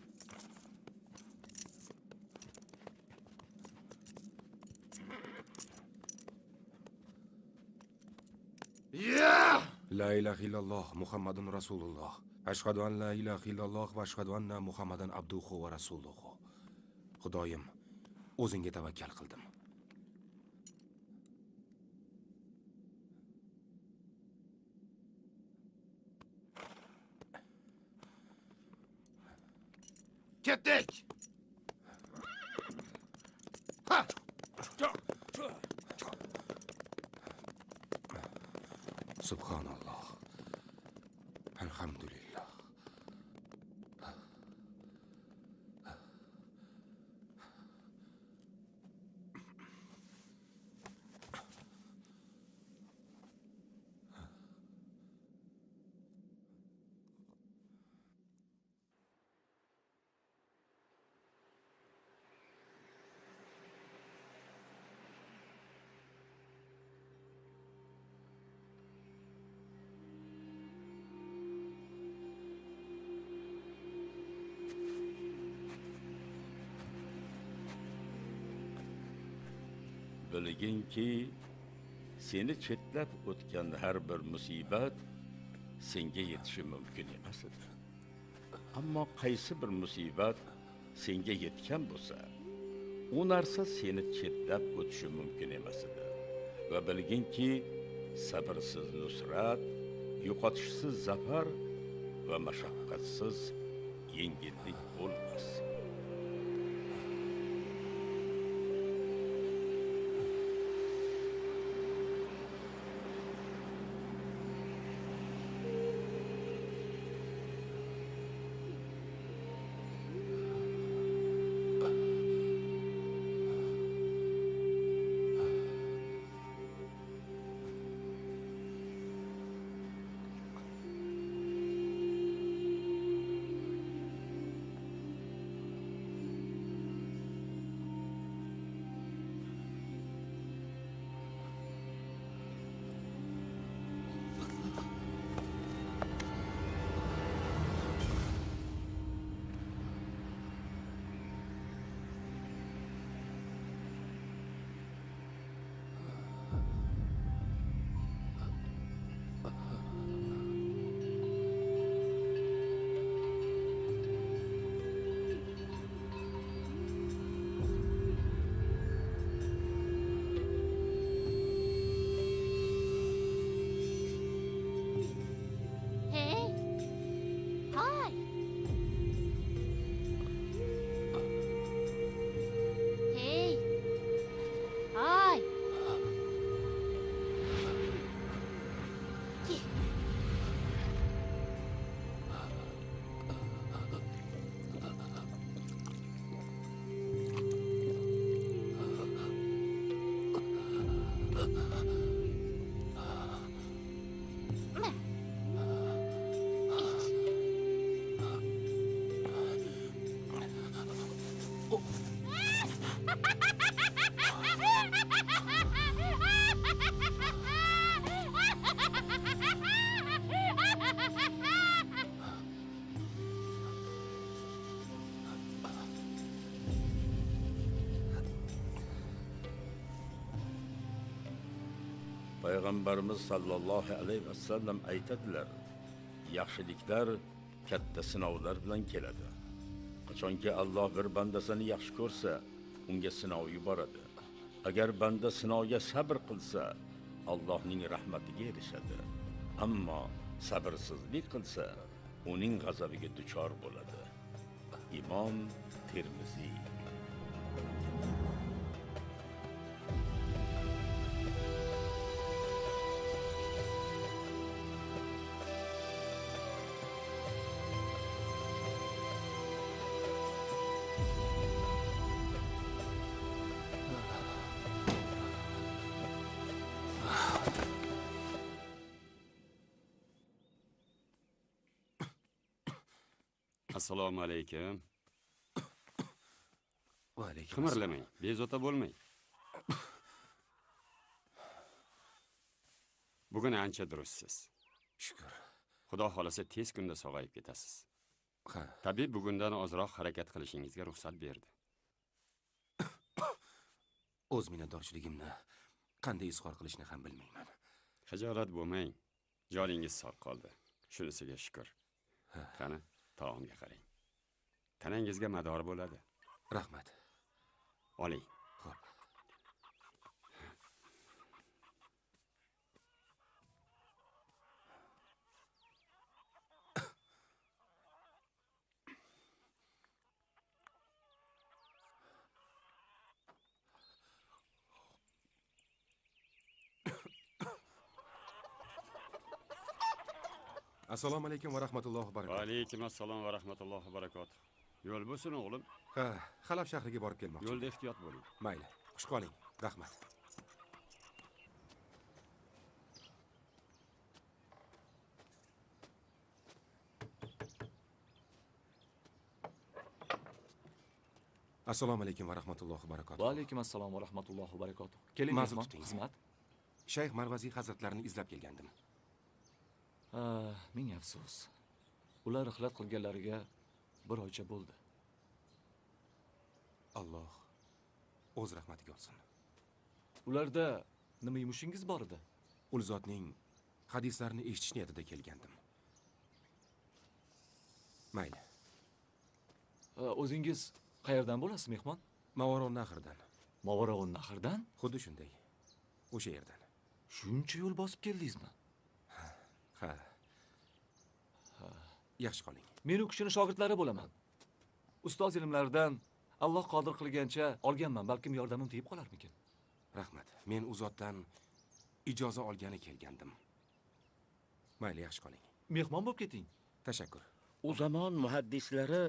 La ilaha illalloh Muhammadun Rasululloh. Ashhadu an la ilaha illalloh va ashhadu anna Muhammadan abduhu va rasuluhu. Xudoyim, o'zingga tavakkal qildim. Ketdik. Ha! Subhanalloh. Alhamdulillah. Bilginki, seni chetlab o'tgan har bir musibat senga yetishi mumkin emas edi. Ammo qaysi bir musibat senga yetgan bo'lsa, u narsa seni chetlab o'tishi mumkin emas edi. Va bilginki, sabrsiz nusrat, yo'qotishsiz zafar va mashaqqatsiz yengillik bo'lmas. Payg'ambarimiz sallallohu alayhi vasallam aytadilar: yaxshiliklar katta sinovlar bilan keladi. Qachonki Alloh bir bandasini yaxshi ko'rsa, unga sinov yuboradi. Agar banda sinovga sabr qilsa, Allohning rahmatiga erishadi. Ammo sabrsizlik qilsa, uning g'azabiga duchor bo'ladi. Imom Termiziy. Assalomu alaykum. Va alaykum. Qimirlamang, bezovta bo'lmang. Bugun ancha durustsiz. Shukr. Xudo xolasa tez kunda sog'ayib ketasiz. Ha. Tabib bugundan ozroq harakat qilishingizga ruxsat berdi. O'z minnatdorchiligimni qanday izhor qilishni ham bilmayman. Xijolat bo'lmang. Joningiz sog' qoldi. Shunisiga shukr. Qani, taomga qarang. Tanangizga mador bo'ladi. Rahmat. Oling. Xo'p. Assalomu alaykum va rahmatullohi va barakatuh. Va alaykum assalom va rahmatullohi va barakatuh. Yo'l bo'lsin o'g'lim. Ha, Halab shahriga borib kelmoqchiman. Yo'lda ehtiyot bo'ling. Mayli. Xush qoling. Rahmat. Assalomu alaykum va rahmatullohi va barakatuh. Va alaykum assalom va rahmatullohi va barakatuh. Keling, Ma'zur mehmon, tuting. xizmat. Shayx Marvaziy hazratlarini izlab kelgandim. Ming afsus. Ular rihlat qilganlariga bir oycha bo'ldi. Alloh o'z rahmatiga olsin. Ularda nima yumushingiz bor edi? Ul zotning hadislarini eshitish niyatida kelgandim. Mayli. O'zingiz qayerdan bo'lasiz, mehmon? Mavaron Nahrdan. Mavaron Nahrdan? Xuddi shunday. O'sha yerdan. Shuncha yo'l bosib keldingizmi? Ha. Yaxshi qoling. Men u kishining shogirdlari bo'laman. Ustoz ilmlaridan Alloh qodir qilgancha olganman, balkim yordamim tegib qolarmikin. Rahmat. Men u zotdan ijoza olgani kelgandim. Mayli, yaxshi qoling. Mehmon bo'lib keting. Tashakkur. U zamon muhaddislari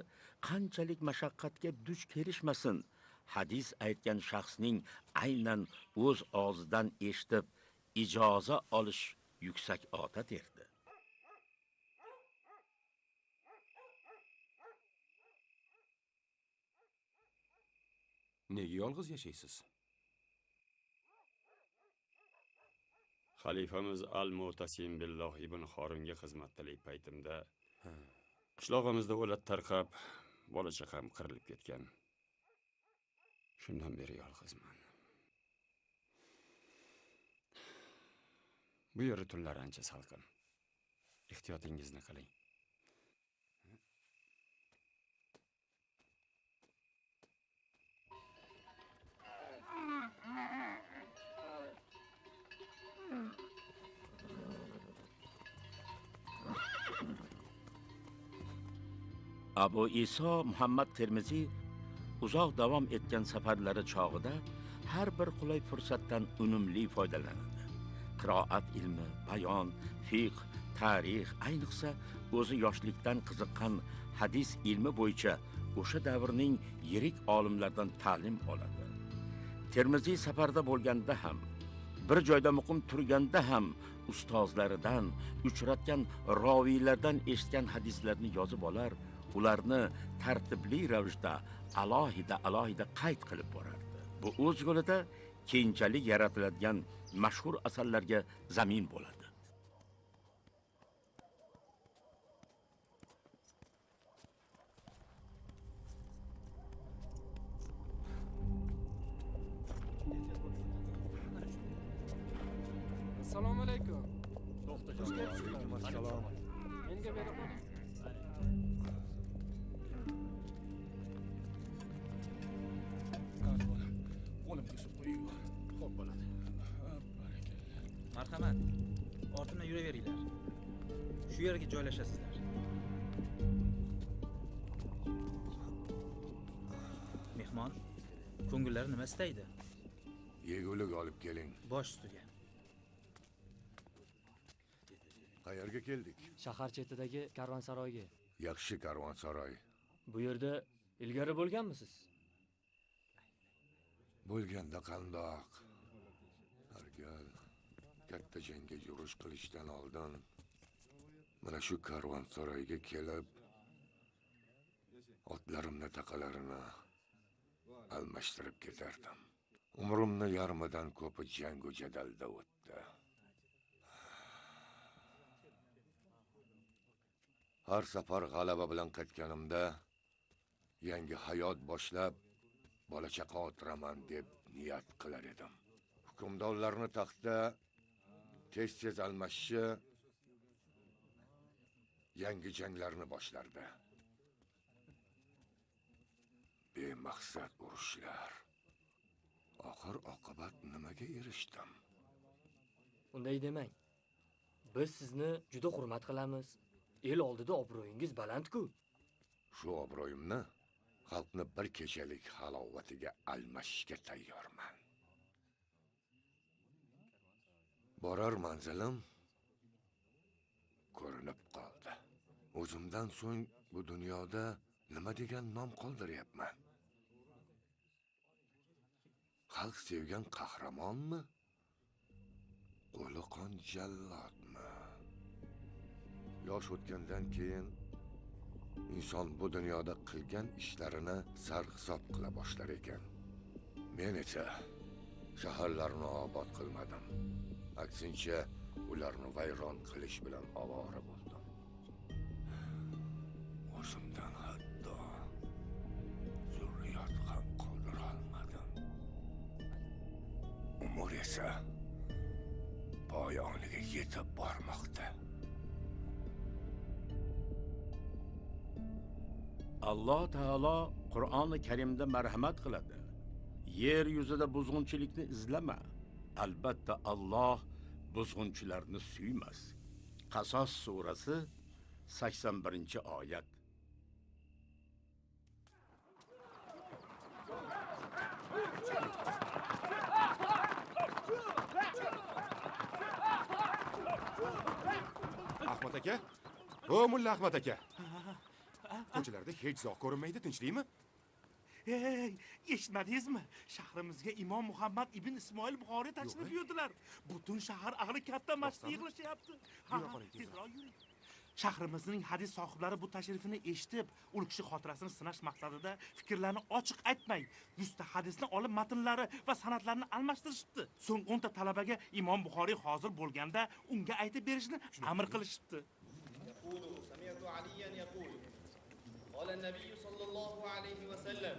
qanchalik mashaqqatga duch kelishmasin, hadis aytgan shaxsning aynan o'z og'zidan eshitib ijoza olish yuksak odat edi. Nega yolg'iz yashaysiz? Xalifamiz Al-Mu'tasim Billoh ibn Xorimga xizmatdalik paytimda qishlog'imizda o'lat tarqab, bola chaqam qirilib ketgan. Shundan beri yolg'izman. Bu yer tunlar ancha salqin. Ehtiyotingizni qiling. Abu Iso Muhammad Termiziy uzoq davom etgan safarlari chog'ida har bir qulay fursatdan unumli foydalanadi. Qiroat ilmi, bayon, fiqh, tarix, ayniqsa o'zi yoshlikdan qiziqqan hadis ilmi bo'yicha o'sha davrning yirik olimlaridan ta'lim oladi. Termiziy safarda bo'lganda ham, bir joyda muqim turganda ham ustozlaridan, uchratgan roviylardan eshitgan hadislarni yozib olar, ularni tartibli ravishda alohida qayd qilib borardi. Bu o'z yo'lida keyinchalik yaratiladigan mashhur asarlarga zamin bo'ladi. Assalomu alaykum. Assalom. Menga berib qo'ying. Qo'limga suv qo'ying. Xo'p bo'ladi. Marhamat. Ortimdan yuraveringlar. Shu yerga joylashasizlar. Mehmon, ko'ngillari nima istaydi? Yegulik olib keling. Bosh ustiga. Qayerga keldik? Shahar chetidagi karvonsaroyga. Yaxshi karvonsaroy. Bu yerda ilgari bo'lganmisiz? Bo'lganda qandoq? Hargal katta jangga yurish qilishdan oldin mana shu karvonsaroyga kelib Otlarimni taqalarini almashtirib ketardim. Umrimni yarmidan ko'pi jangu jadalda o'tdi. Har safar g'alaba bilan qaytganimda yangi hayot boshlab bola chaqa o'tiraman deb niyat qilar edim. Hukmdorlarni taxtda tez almashishi yangi janglarni boshlardi. Bemaqsad urushlar. Oxir oqibat nimaga erishdim? Unday demang. Biz sizni juda hurmat qilamiz. El oldida obro'yingiz baland-ku. Shu obro'yimni xalqni bir kechalik halovatiga almashishga tayyorman. Borar manzilim ko'rinib qoldi. O'zimdan so'ng bu dunyoda nima degan nom qoldiryapman? Xalq sevgan qahramonmi? Qo'liqon jallodmi? Yosh o'tgandan keyin inson bu dunyoda qilgan ishlarini sarhisob qila boshlar ekan. Men esa shaharlarni obod qilmadim. Aksincha, ularni vayron qilish bilan ovora bo'ldim. O'zimdan hatto zurriyot ham qoldira olmadim. Umr esa poyoniga yetib bormoqda. Alloh taolo Qur'oni Karimda marhamat qiladi. Yer yuzida buzg'unchilikni izlama. Albatta Alloh buzg'unchilarni suymas. Qasos surasi 81-oyat. Ahmad aka? O mulla Ahmad aka. Ko'chalarda hech zoq ko'rinmaydi, tinchlikmi? Hey, eshitmadingizmi? Shahrimizga Imom Muhammad ibn Ismoil Buxoriy tashrif buyurdilar. Butun shahar ahli katta masjidda yig'ilishyapti. Tezroq yuring. Shahrimizning hadis sohiblari bu tashrifini eshitib, u kishi xotirasini sinash maqsadida fikrlarni ochiq aytmay, 100 ta hadisni olib matnlari va sanadlarini almashtirishibdi. So'ng 10 ta talabaga Imom Buxoriy hozir bo'lganda unga aytib berishni amr qilishibdi. قال النبي صلى الله عليه وسلم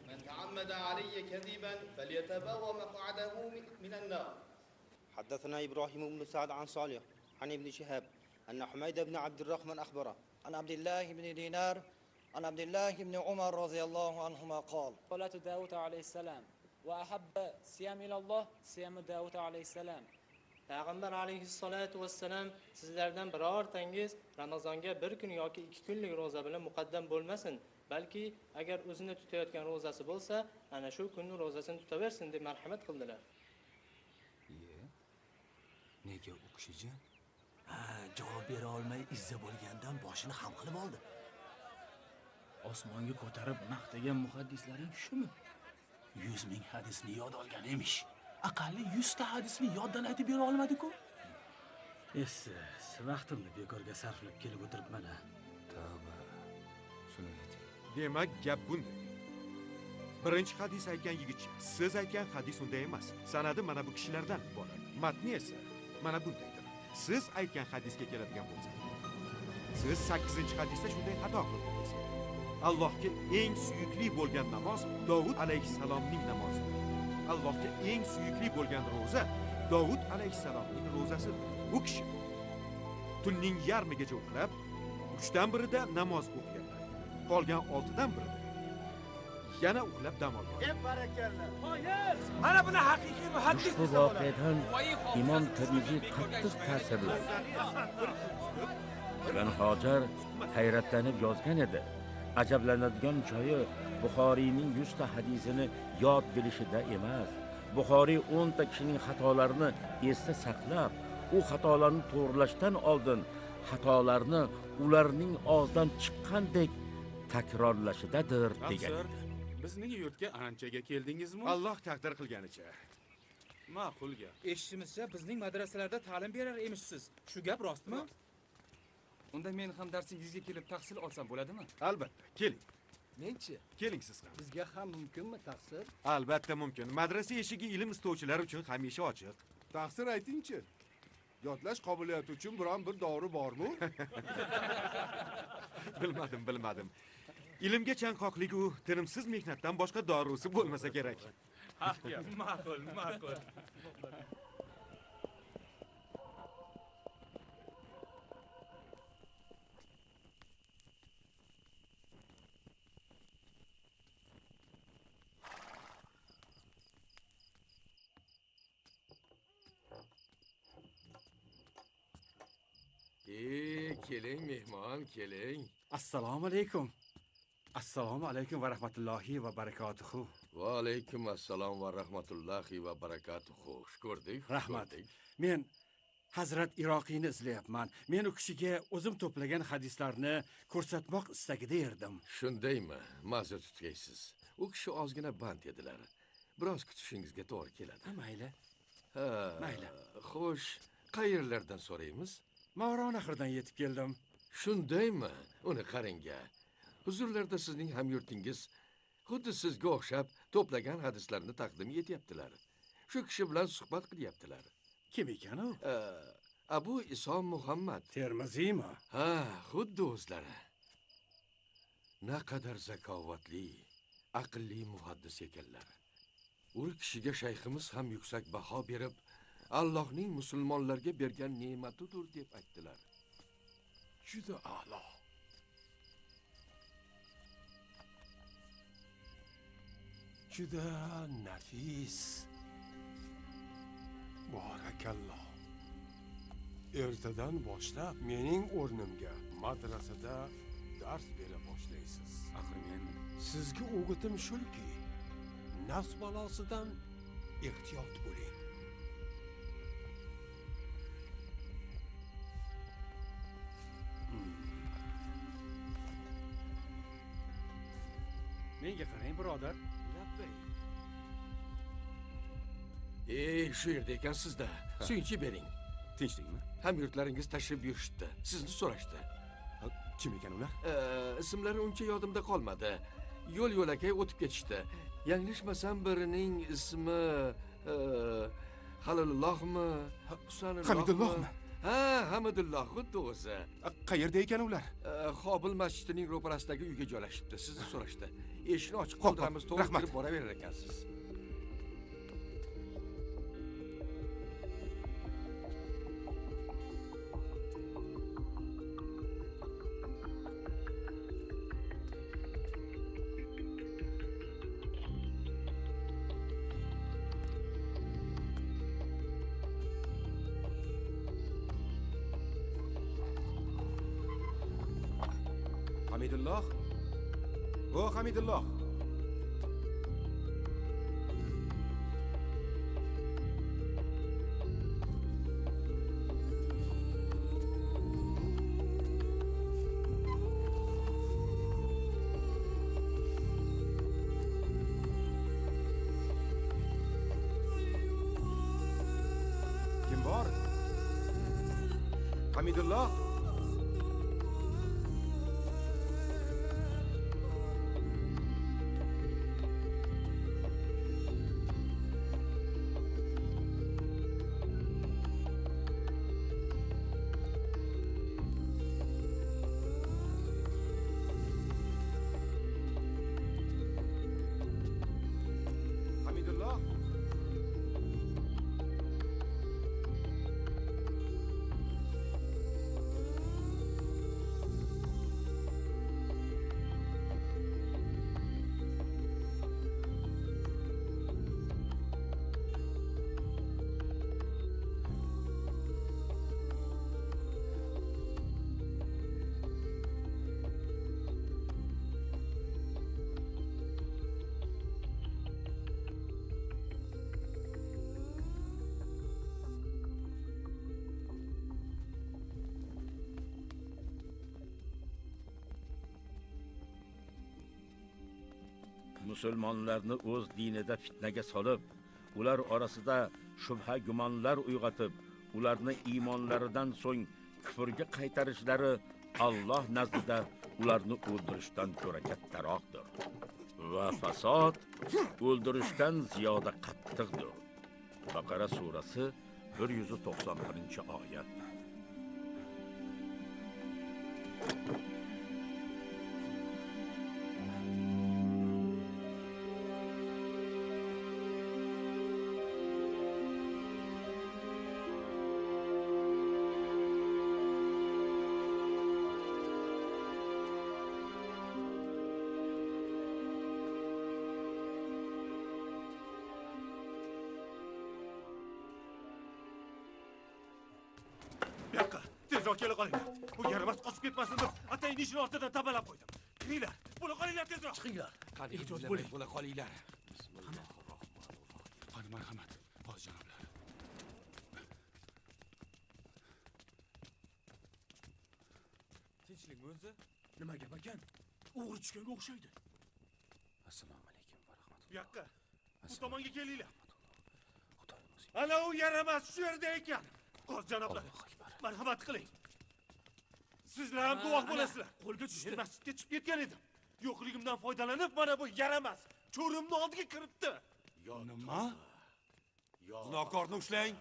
من تعمد علي كذبا فليتبوأ مقعده من النار. حدثنا إبراهيم بن سعد عن صالح عن ابن شهاب أن حميد بن عبد الرحمن أخبره عن عبد الله بن دينار عن عبد الله بن عمر رضي الله عنهما قال صلاة داود عليه السلام وأحب صيام إلى الله صيام داود عليه السلام. Payg'ambar alayhissalatu vassalam sizlardan birortangiz Ramazonga bir kun yoki 2 kunlik roza bilan muqaddam bo'lmasin, balki agar o'zini tutayotgan rozasi bo'lsa, ana shu kunning rozasini tutaversin deb marhamat qildilar. Nega u kishijon? Javob bera olmay izza bo'lgandan boshini ham qilib oldi. Osmonga ko'tarib maqtagan muhaddislaring shumi? 100 ming hadisni yod olgan emish. Aqalli 100 ta hadisni yoddan aytib bera olmadi-ku. Essiz, vaqtimni bekorga sarflab kelib o'tiribman. Tavba. Shuni ayting. Demak, gap bunday. Birinchi hadis aytgan yigitcha, siz aytgan hadis unday emas. Sanadi mana bu kishilardan iborat. Matni esa mana bundaydir. Siz aytgan hadisga keladigan bo'lsak, siz 8-hadisda shunday xato qildingiz. Allohga eng suyukli bo'lgan namoz Davud alayhissalomning namozidir. Allohga eng suyukli bo'lgan roza Davud alayhissalomning rozasidir. U kishi tunning yarmigacha uxlab, 3dan birida namoz o'qiganlar. Qolgan 6dan birida yana uxlab dam olgan. Barakalla. Qoyil! Mana buni haqiqiy muhaddis Ushbu voqeadan Imom Tirmiziy qattiq ta'sirlandi. Ibn Hojar hayratlanib yozgan edi. Ajablanadigan joyi Buxoriyning 100 ta hadisini yod bilishida emas. Buxoriy 10 ta kishining xatolarini esda saqlab, u xatolarni to'g'rilashdan oldin xatolarni ularning og'zidan chiqqandek takrorlashidadir degan. Bizning yurtga anchaga keldingizmi? Alloh taqdir qilganicha. Ma'qul gap. Eshitishimizcha, bizning madrasalarda ta'lim berar emishsiz. Shu gap rostmi? Unda men ham darsingizga kelib tahsil olsam bo'ladimi? Albatta, keling. Men-chi? Keling siz ham. Bizga ham mumkinmi taqsir? Albatta mumkin. Madrasa eshigi ilm istovchilar uchun hamisha ochiq. Taqsir ayting-chi. Yodlash qobiliyati uchun biron bir dori bormi? Bilmadim. Ilmga chanqoqlik u tinimsiz mehnatdan boshqa dorisi bo'lmasa kerak. Ma'qul. Keling mehmon, keling. Assalomu alaykum va rahmatullohi va barakatuhu. Va alaykum assalom va rahmatullohi va barakatuhu. Xush ko'rdik. Rahmat. Men Hazrat Iroqiyni izlayapman. Men u kishiga o'zim to'plagan hadislarni ko'rsatmoq istagida edim. Shundaymi? Ma'zur tutgaysiz. U kishi ozgina band edilar. Biroz kutishingizga to'g'ri keladi. Mayli. Mayli. Xo'sh, qayerlardan so'raymiz? Mavronaxirdan yetib keldim. Shundaymi? Uni qarang-a. Huzurlarda sizning hamyurtingiz xuddi sizga o'xshab to'plagan hadislarni taqdim etyaptilar. Shu kishi bilan suhbat qilyaptilar. Kim ekan u? Abu Iso Muhammad. Termiziymi? Ha, xuddi o'zlari. Naqadar zakovatli, aqlli muhaddis ekanlar. U kishiga shayximiz ham yuksak baho berib, Allohning musulmonlarga bergan ne'matidir deb aytdilar. Juda a'lo. Juda nafis. Barakalloh. Ertadan boshlab mening o'rnimga madrasada dars bera boshlaysiz. Axir men sizga o'gitim shuki, nafs balosidan ehtiyot bo'ling. Menga qarang, birodar. Shu yerda ekansizda. Suyunchi bering. Tinchlikmi? Hamyurtlaringiz tashrif buyurishdi. Sizni so'rashdi. Kim ekan ular? Ismlari uncha yodimda qolmadi. Yo'l-yo'lakay o'tib ketishdi. Yanglishmasam birining ismi Halilullohmi? Hamidullohmi? Ha, Hamidulloh, xuddi o'zi. Qayerda ekan ular? Qobil masjidining ro'parasidagi uyga joylashibdi. Sizni so'rashdi. Eshikni ochiq qoldiramiz, to'g'ri kirib boraverar ekansiz. Hamidulloh? O Hamidulloh. Kim bor? Hamidulloh? musulmonlarni o'z dinida fitnaga solib, ular orasida shubha gumonlar uyg'otib, ularni iymonlaridan so'ng kufrga qaytarishlari Alloh nazdida ularni o'ldirishdan ko'ra kattaroqdir. Va fasod o'ldirishdan ziyoda qattiqdir. Baqara surasi 191-oyat. Tezroq kela qolinglar. Bu yaramas qochib ketmasin deb atayin ishini ortidan tabalab qo'ydim. Kiringlar. Bo'la qolinglar tezroq. Chiqinglar. Ehtiyot bo'ling. Bo'la qolinglar. Qani marhamat, qozi janoblar. Tinchlikmi o'zi? Nima gap ekan? O'g'ri tushganga o'xshaydi. Assalomu alaykum va rahmatulloh. Bu yoqqa. Bu tomonga kelinglar. Ana u yaramas shu yerda ekan. Qozi janoblar. Marhamat qiling. Sizlar ham guvoh bo'lasizlar. Qo'lga tushdi. Men masjidga chiqib ketgan edim. Yo'qligimdan foydalanib mana bu yaramas cho'rimni oldiga kiribdi. Nima? Zinokorni ushlang.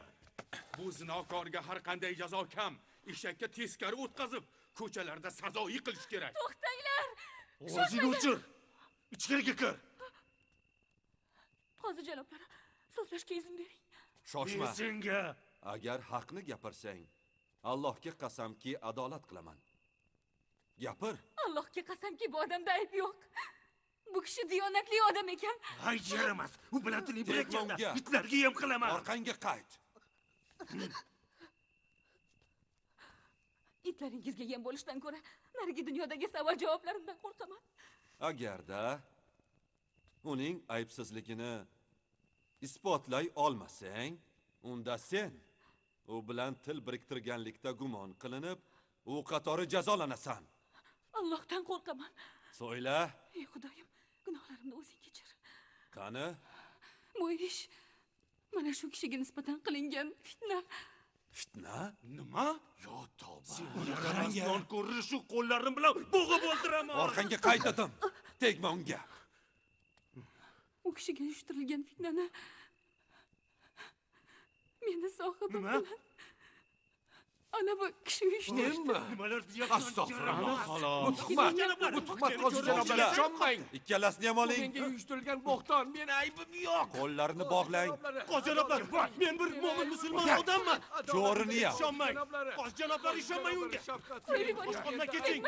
Bu zinokorga har qanday jazo kam. Eshakka teskari o'tkazib, ko'chalarda sazoyi qilish kerak. To'xtanglar. O'zingni o'chir. Ichkariga kir. Qozi janoblar, so'zlashga izn bering. Shoshma. Senga Agar haqni gapirsang, Allohga qasamki adolat qilaman. Gapir. Allohga qasamki bu odamda ayb yo'q. Bu kishi diyonatli odam ekan. Hay yaramas. U bilan tiling Tegma bo'lakanda. unga. Itlarga ham qilaman. Orqangga qayt. Itlaringizga yem bo'lishdan ko'ra narigi dunyodagi savol javoblarimdan qo'rqaman. Agarda uning aybsizligini isbotlay olmasang, unda sen u bilan til biriktirganlikda gumon qilinib, u qatori jazolanasan. Allohdan qo'rqaman. So'yla. Ey Xudoyim, gunohlarimni o'zing kechir. Qani? Bu ish mana shu kishiga nisbatan qilingan fitna. Fitna? Nima? Yo tavba. Qaranglar, ko'rni shu qo'llarim bilan bo'g'ib o'ldiraman. Orqangga qaytadim. Tegma unga. U kishiga uyushtirilgan fitnani meni sohibim bilan ana bu kishi uyushtirdi. Nimalar deyapsan? Astag'firulloh. Bu tuhmat qozi janoblar. Ishonmang. Ikkalasini ham oling. Menga uyushtirilgan bo'xton, men aybim yo'q. Qo'llarini bog'lang. Qozi janoblar, men bir mo'min musulmon odamman. Jo'rini ham. Ishonmang. Qozi janoblar, ishonmang unga. Boshqondan keting.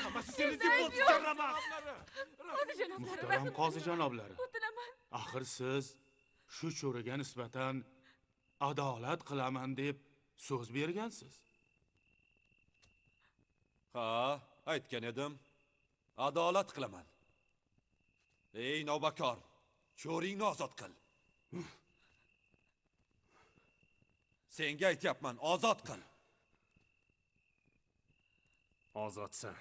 Hammasi seni deb bo'ldi, jaramas. Qozi janoblar, Muhtaram qozi janoblari. o'tinaman. Axir siz shu cho'riga nisbatan adolat qilaman deb so'z bergansiz. Ha, aytgan edim. Adolat qilaman. Ey nobakor, cho'ringni ozod qil. Senga aytyapman, ozod qil. Ozodsan.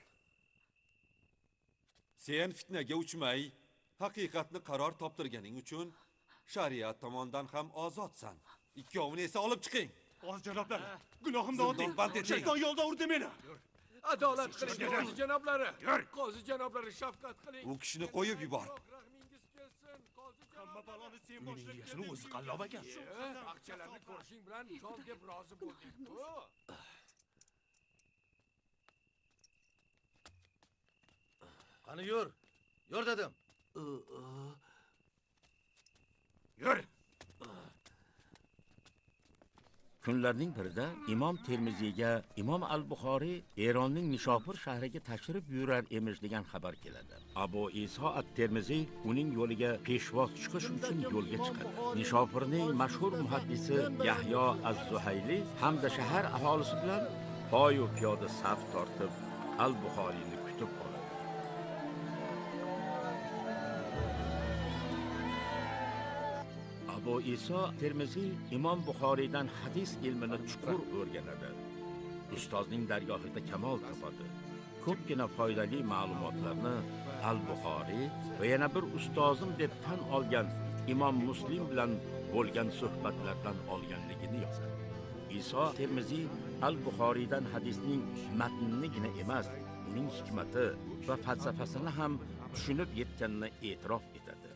Sen fitnaga uchmay, haqiqatni qaror toptirganing uchun shariat tomonidan ham ozodsan. Ikkovini esa olib chiqing. Qozi janoblar, gunohimdan o'ting. Band eting. Shayton yo'lda urdi meni. Adolat qiling, qozi janoblari. Qozi janoblari, shafqat qiling. U kishini qo'yib yubor. Hamma baloni sen Uning egasini o'zi qallob ekan. Aqchalarni ko'rishing bilan jon deb rozi bo'lding-ku. Qani yur. Yur dedim. Yur. Kunlarning birida Imom Termiziyga Imom al-Buxoriy Eronning Nishopur shahriga tashrif buyurar emish degan xabar keladi. Abu Iso at-Termiziy uning yo'liga peshvoz chiqish uchun yo'lga chiqadi. Nishopurning mashhur muhaddisi Yahyo az-Zuhayli hamda shahar aholisi bilan poyu piyoda saf tortib al-Buxoriyni kutib oladi. Abu Iso Termiziy Imom Buxoriydan hadis ilmini chuqur o'rganadi. Ustozning dargohida kamol topadi. Ko'pgina foydali ma'lumotlarni Al-Buxoriy va yana bir ustozim deb tan olgan Imom Muslim bilan bo'lgan suhbatlardan olganligini yozadi. Iso Termiziy Al-Buxoriydan hadisning matnigina emas, uning hikmati va falsafasini ham tushunib yetganini e'tirof etadi.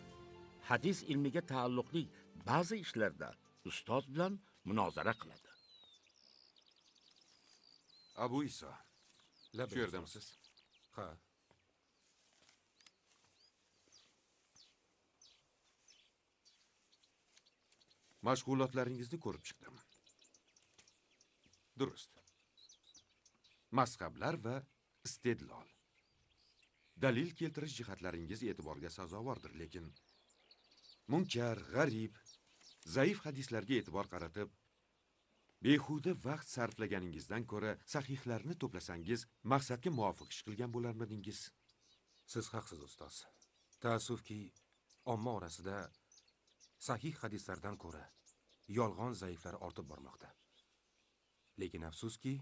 Hadis ilmiga taalluqli ba'zi ishlarda ustoz bilan munozara qiladi. Abu Iso, shu yerdamisiz? Ha. Mashg'ulotlaringizni ko'rib chiqdim. Durust. Mazhablar va istedlol. Dalil keltirish jihatlaringiz e'tiborga sazovordir, lekin munkar, g'arib, zaif hadislarga e'tibor qaratib, behuda vaqt sarflaganingizdan ko'ra sahihlarni to'plasangiz, maqsadga muvofiq ish qilgan bo'larmidingiz? Siz haqsiz, ustoz. Taassufki, omma orasida sahih hadislardan ko'ra yolg'on zaiflar ortib bormoqda. Lekin afsuski,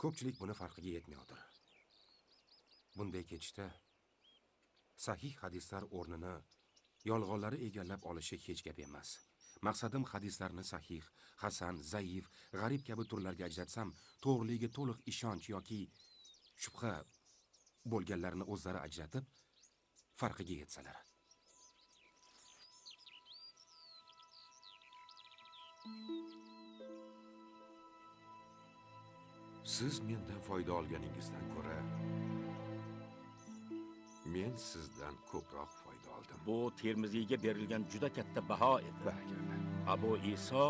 ko'pchilik buni farqiga yetmayotir. Bunday ketishda sahih hadislar o'rnini yolg'onlari egallab olishi hech gap emas. Maqsadim hadislarni sahih, hasan, zaif, g'arib kabi turlarga ajratsam, to'g'riligiga to'liq ishonch yoki shubha bo'lganlarni o'zlari ajratib, farqiga yetsalar. Siz mendan foyda olganingizdan ko'ra men sizdan ko'proq foyda oldim. Bu Termiziyga berilgan juda katta baho edi. Abu Iso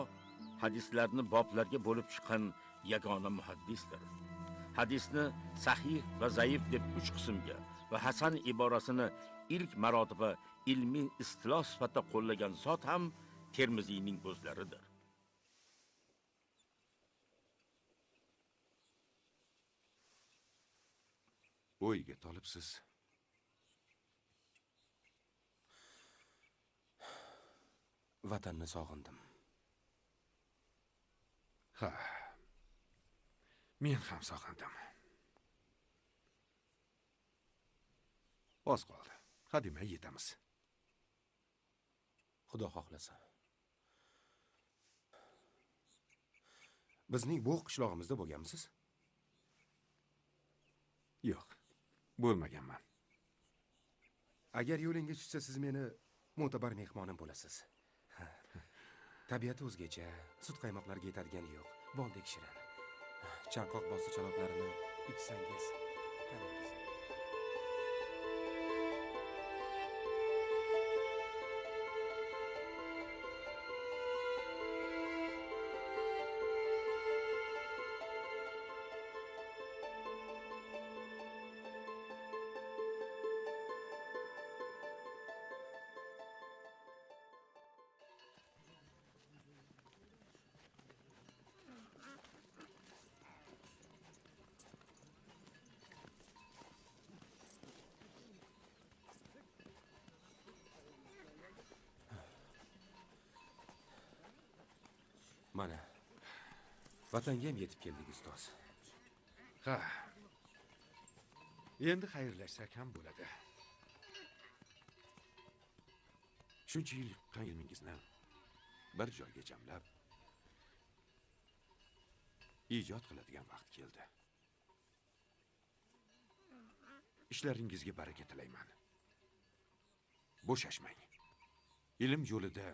hadislarni boblarga bo'lib chiqqan yagona muhaddisdir. Hadisni sahih va zaif deb 3 qismga va hasan iborasini ilk marotaba ilmiy istiloh sifatida qo'llagan zot ham Termiziyning o'zlaridir. O'yga tolibsiz. Vatanni sog'indim. Ha. Men ham sog'indim. Oz qoldi. Hademay yetamiz. Xudo xohlasa. Bizning bu qishlog'imizda bo'lganmisiz? Yo'q, bo'lmaganman. Agar yo'lingiz tushsa, siz meni mo'tabar mehmonim bo'lasiz. Tabiati o'zgacha, sut qaymoqlarga yetadigani yo'q, boldek shirin. Chanqoq bosti chanoqlarini ichsangiz, tanangiz. Mana, vatanga ham yetib keldik, ustoz. Ha. Endi xayrlashsak ham bo'ladi. Shuncha yil yiqqan ilmingizni bir joyga jamlab ijod qiladigan vaqt keldi. Ishlaringizga baraka tilayman. Bo'shashmang. Ilm yo'lida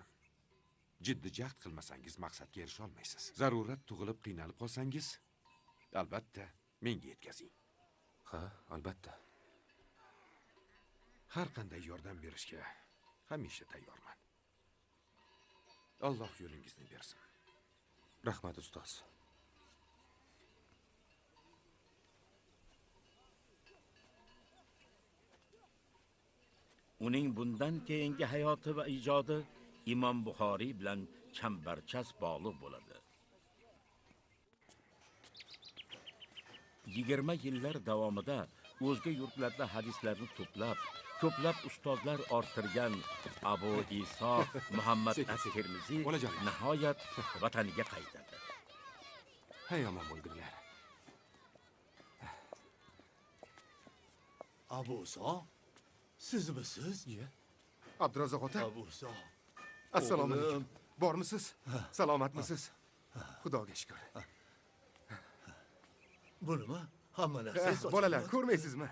jiddiy jahd qilmasangiz maqsadga erisha olmaysiz. Zarurat tug'ilib qiynalib qolsangiz, albatta menga yetkazing. Ha, albatta. Har qanday yordam berishga hamisha tayyorman. Alloh yo'lingizni bersin. Rahmat, ustoz. Uning bundan keyingi hayoti va ijodi Imom Buxoriy bilan chambarchas bog'liq bo'ladi. 20 yillar davomida o'zga yurtlarda hadislarni to'plab, ko'plab ustozlar orttirgan Abu Iso Muhammad at-Termiziy nihoyat vataniga qaytadi. Hay omon bo'linglar. Abu Iso, sizmisiz? Abdurazzoq ota. Abu Iso. Assalomu alaykum. Bormisiz? Salomatmisiz? Xudoga shukr. Bunimi? Hamma narsa Bolalar, ko'rmaysizmi?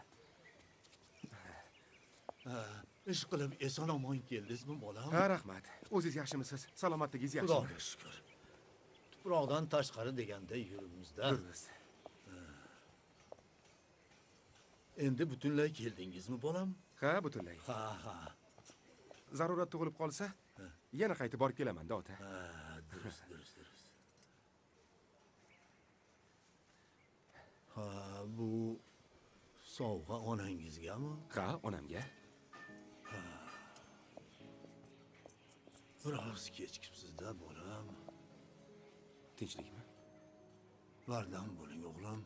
Ish qilib eson omon keldingizmi, bolam? Ha, rahmat. O'zingiz yaxshimisiz? Salomatligingiz yaxshimi? Xudoga shukr. Tuproqdan tashqari deganda yuribmiz-da. Yuribmiz. Endi butunlay keldingizmi, bolam? Ha, butunlay. Ha. Zarurat tug'ilib qolsa, yana qaytib borib kelaman-da, ota. Ha, durust. Ha, bu sovg'a onangizgami? Ha, onamga. Biroz kechikibsiz-da, bolam. Tinchlikmi? Bardam bo'ling, o'g'lim.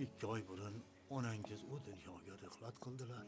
2 oy burun onangiz u dunyoga rihlat qildilar.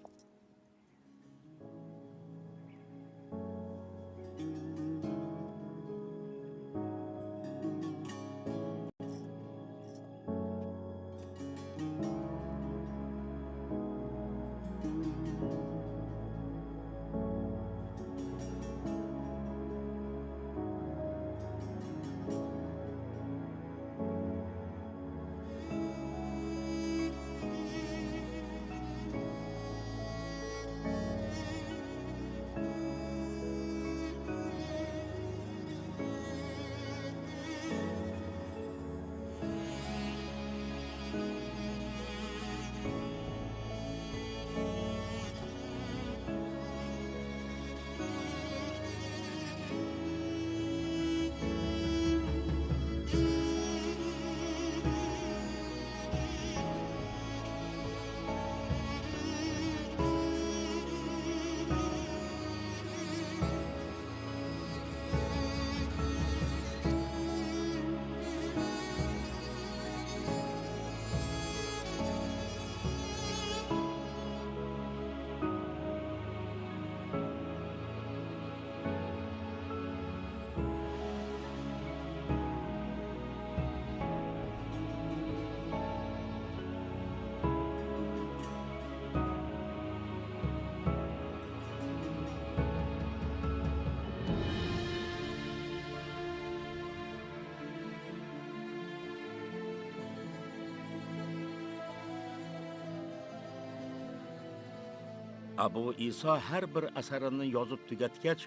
Abu Iso har bir asarini yozib tugatgach,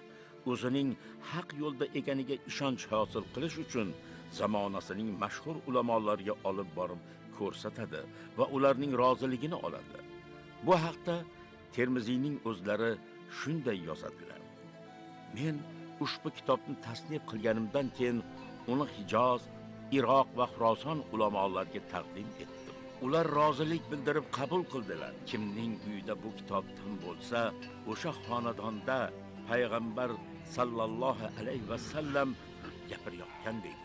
o'zining haq yo'lda ekaniga ishonch hosil qilish uchun zamonasining mashhur ulamolariga olib borib ko'rsatadi va ularning roziligini oladi. Bu haqda Termiziyning o'zlari shunday yozadilar. Men ushbu kitobni tasnif qilganimdan keyin uni Hijoz, Iroq va Xuroson ulamolariga taqdim etdim. Ular rozilik bildirib qabul qildilar. Kimning uyida bu kitob tim bo'lsa, o'sha xonadonda payg'ambar sallallohu alayhi va sallam gapirayotgandek.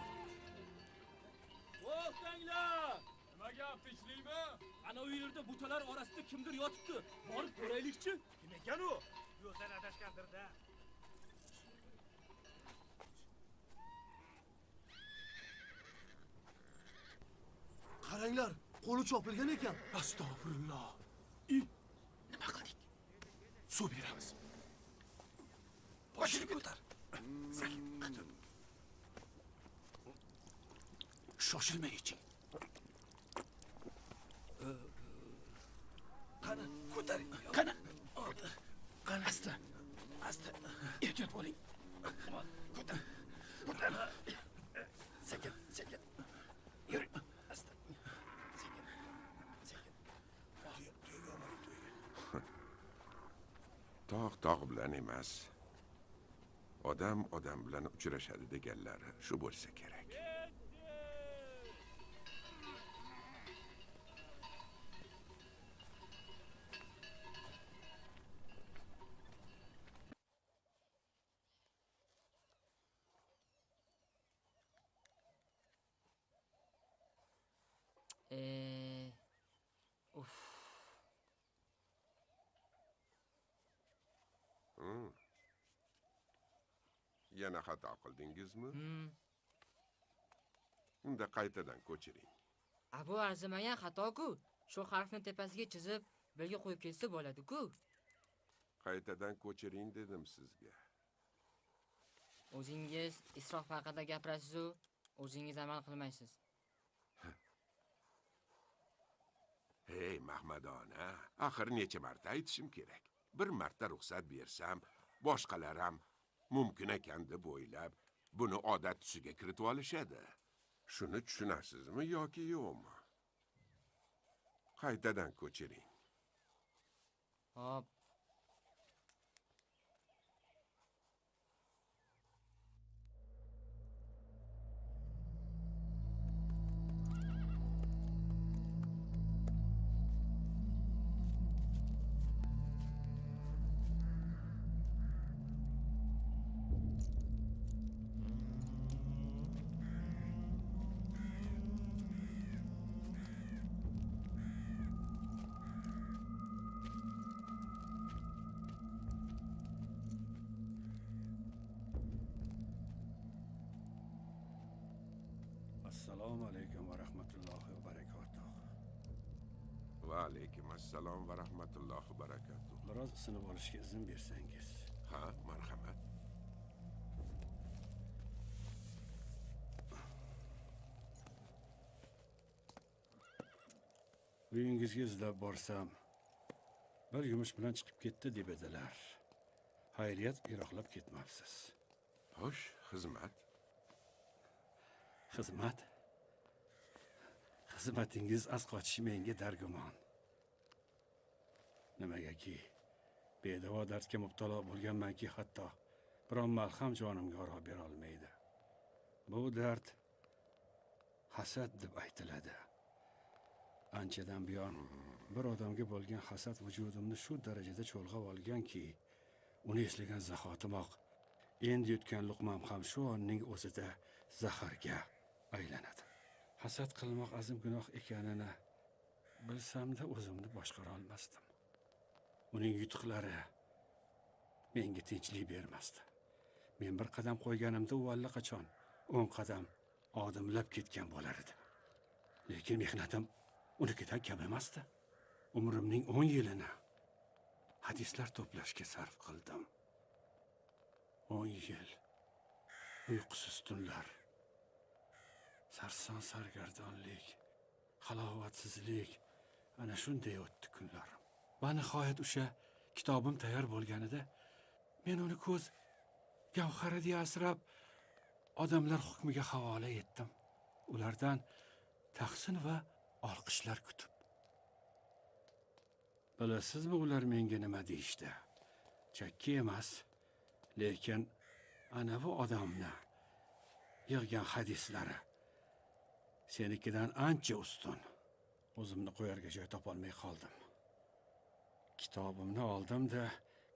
To'xtanglar! Nima gap, tinchlikmi? Ana u yerda butalar orasida kimdir yotibdi. Borib ko'raylikchi. Kim ekan u? Yo'ldan adashgandir-da. Qaranglar, qo'li chopilgan ekan. Astag'firulloh. Nima qildik? Suv beramiz. Boshini ko'tar. Shoshilmay iching. Qani, ko'taring. Qani. Qani, asta. Ehtiyot bo'ling. Ko'tar. Sekin. Yur. Asta. Sekin. Tog' bilan emas. Odam bilan uchrashadi deganlari shu bo'lsa kerak. Yana xato qildingizmi? Unda qaytadan ko'chiring. Bu arzimagan xato-ku. Shu harfni tepasiga chizib, belga qo'yib kelsa bo'ladi-ku. Qaytadan ko'chiring dedim sizga. O'zingiz isrof haqida gapirasiz-ku. o'zingiz amal qilmaysiz. Hey Mahmadona, axir necha marta aytishim kerak. Bir marta ruxsat bersam, boshqalar ham mumkin ekan deb o'ylab, buni odat tusiga kiritib olishadi. Shuni tushunasizmi yoki yo'qmi? Qaytadan ko'chiring. Hop. Assalomu alaykum va rahmatullohi va barakatuh. Va alaykum assalom va rahmatullohi va barakatuh. Biroz isinib olishga izn bersangiz. Ha, marhamat. Uyingizga izlab borsam, bir yumush bilan chiqib ketdi deb edilar. Xayriyat, yiroqlab ketmabsiz. Xo'sh, xizmat. Xizmatingiz az qochishi menga dargumon. Nimagaki, bedavo dardga mubtalo bo'lganmanki, hatto biron malham jonimga oro bera olmaydi. Bu dard hasad deb aytiladi. Anchadan buyon bir odamga bo'lgan hasad vujudimni shu darajada cho'lg'ab olganki, uni eslagan zahotimoq endi yutgan luqmam ham shu onning o'zida zaharga aylanadi. Hasad qilmoq azim gunoh ekanini bilsam-da o'zimni boshqara olmasdim. Uning yutuqlari menga tinchlik bermasdi. Men bir qadam qo'yganimda u allaqachon 10 qadam odimlab ketgan bo'lar edi. Lekin mehnatim unikidan kam emasdi. Umrimning 10 yilini hadislar to'plashga sarf qildim. 10 yil uyqusiz tunlar, sarson sargardonlik, halovatsizlik, ana shunday o'tdi kunlarim. Va nihoyat o'sha kitobim tayyor bo'lganida men uni ko'z gavhari deya asrab odamlar hukmiga havola etdim. Ulardan tahsin va olqishlar kutib. Bilasizmi ular menga nima deyishdi? Chakki emas, lekin ana bu odamni yig'gan hadislari senikidan ancha ustun. O'zimni qo'yarga joy topolmay qoldim. Kitobimni oldim-da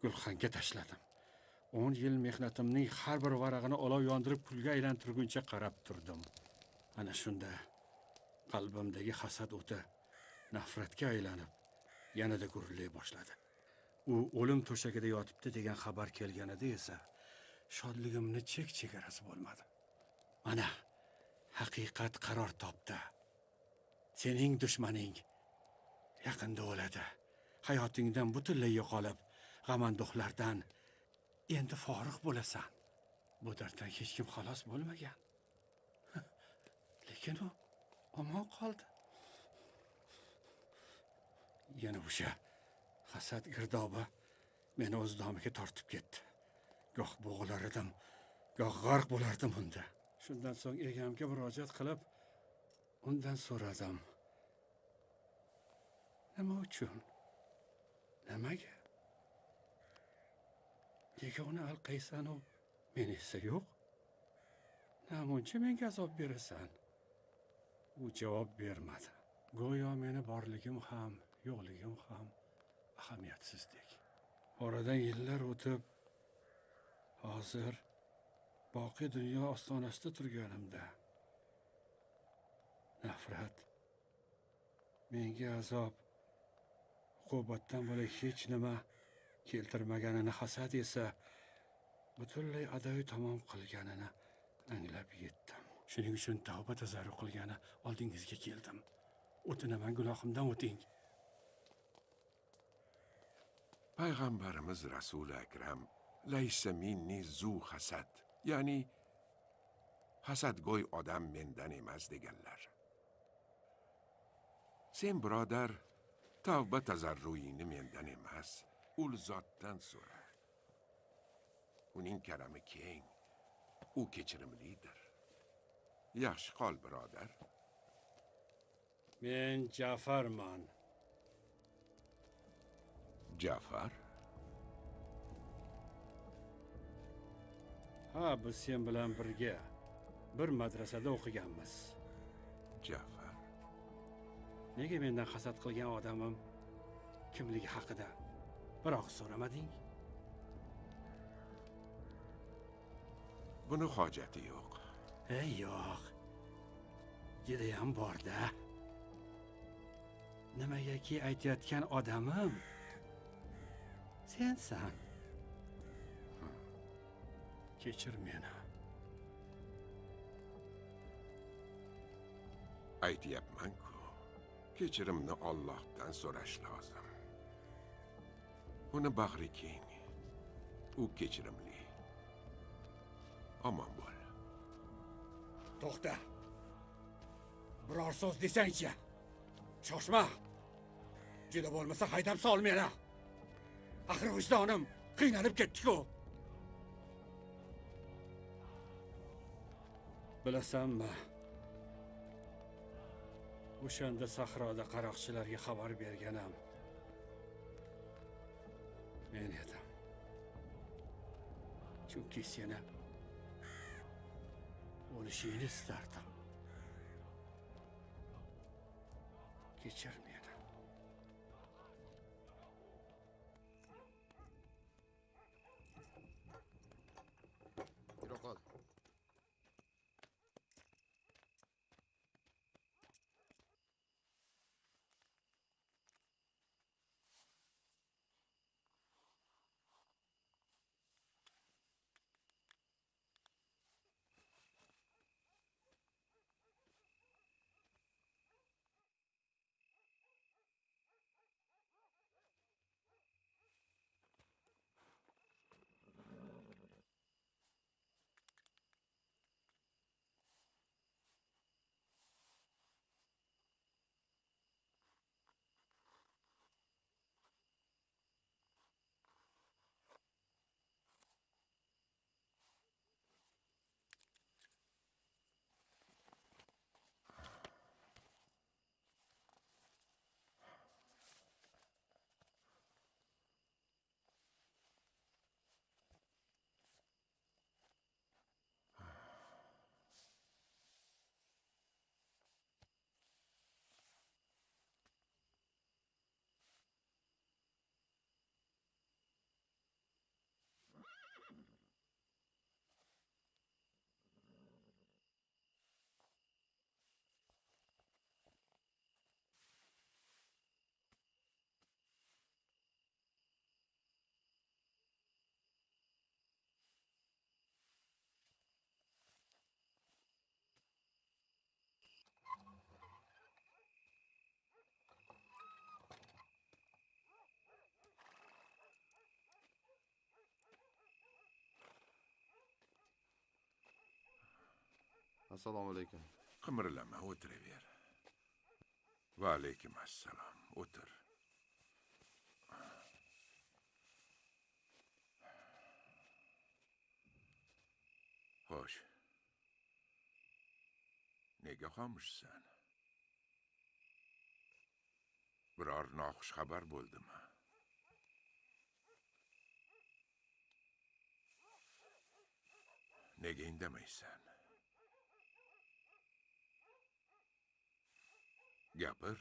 gulxanga tashladim. 10 yil mehnatimning har bir varag'ini olov yondirib kulga aylantirguncha qarab turdim. Ana shunda qalbimdagi hasad o'ti nafratga aylanib, yanada gurillay boshladi. U o'lim to'shagida yotibdi degan xabar kelganida esa shodligimni chek-chegarasi bo'lmadi. Ana haqiqat qaror topdi. Sening dushmaning yaqinda o'ladi. Hayotingdan butunlay yo'qolib, g'amandoqlardan endi forig' bo'lasan. Bu darddan hech kim xalos bo'lmagan. Lekin u omon qoldi. Yana o'sha hasad girdobi meni o'z domiga tortib ketdi. Goh bo'g'ilar edim, goh g'arq bo'lardim unda. Shundan so'ng egamga murojaat qilib, undan so'radim. Nima uchun? Nimaga? Nega uni alqaysan-u, men esa yo'q? Namuncha menga azob berasan? U javob bermadi. Go'yo meni borligim ham, yo'qligim ham ahamiyatsizdek. Oradan yillar o'tib, hozir boqiy dunyo ostonasida turganimda nafrat menga azob, uqubatdan bo'lak hech nima keltirmaganini, hasad esa butunlay adoyi tamom qilganini anglab yetdim. Shuning uchun tavba tazarru qilgani oldingizga keldim. O'tinaman, gunohimdan o'ting. Payg'ambarimiz Rasuli akram laysa minni zu hasad, ya'ni hasadgo'y odam mendan emas deganlar. Sen birodar, tavba tazarruingni mendan emas, ul zotdan so'ra. Uning karami keng, u kechirimlidir. Yaxshi qol, birodar. Men Jafarman. Jafar? Ha, biz sen bilan birga bir madrasada o'qiganmiz. Jafar. Nega mendan hasad qilgan odamim kimligi haqida biroq so'ramading? Buni hojati yo'q. Yo'q. Judayam bor-da. Nimagaki aytayotgan odamim sensan. Kechir meni. Aytyapman-ku. Kechirimni Allohdan so'rash lozim. Uni bag'ri keng. U kechirimli. Omon bo'l. To'xta. Biror so'z desangchi. Shoshma. Juda bo'lmasa haydab sol meni. Axir vijdonim qiynalib ketdi-ku. Bilasanmi? O'shanda sahroda qaroqchilarga xabar berganam men edim. Chunki seni o'lishingni istardim. Kechir meni. Yura qol. Assalomu alaykum. Qimirlama, o'tiraver. Va alaykum assalom. O'tir. Xo'sh. Nega xomushsan? Biror noxush xabar bo'ldimi? Nega indamaysan? Gapir.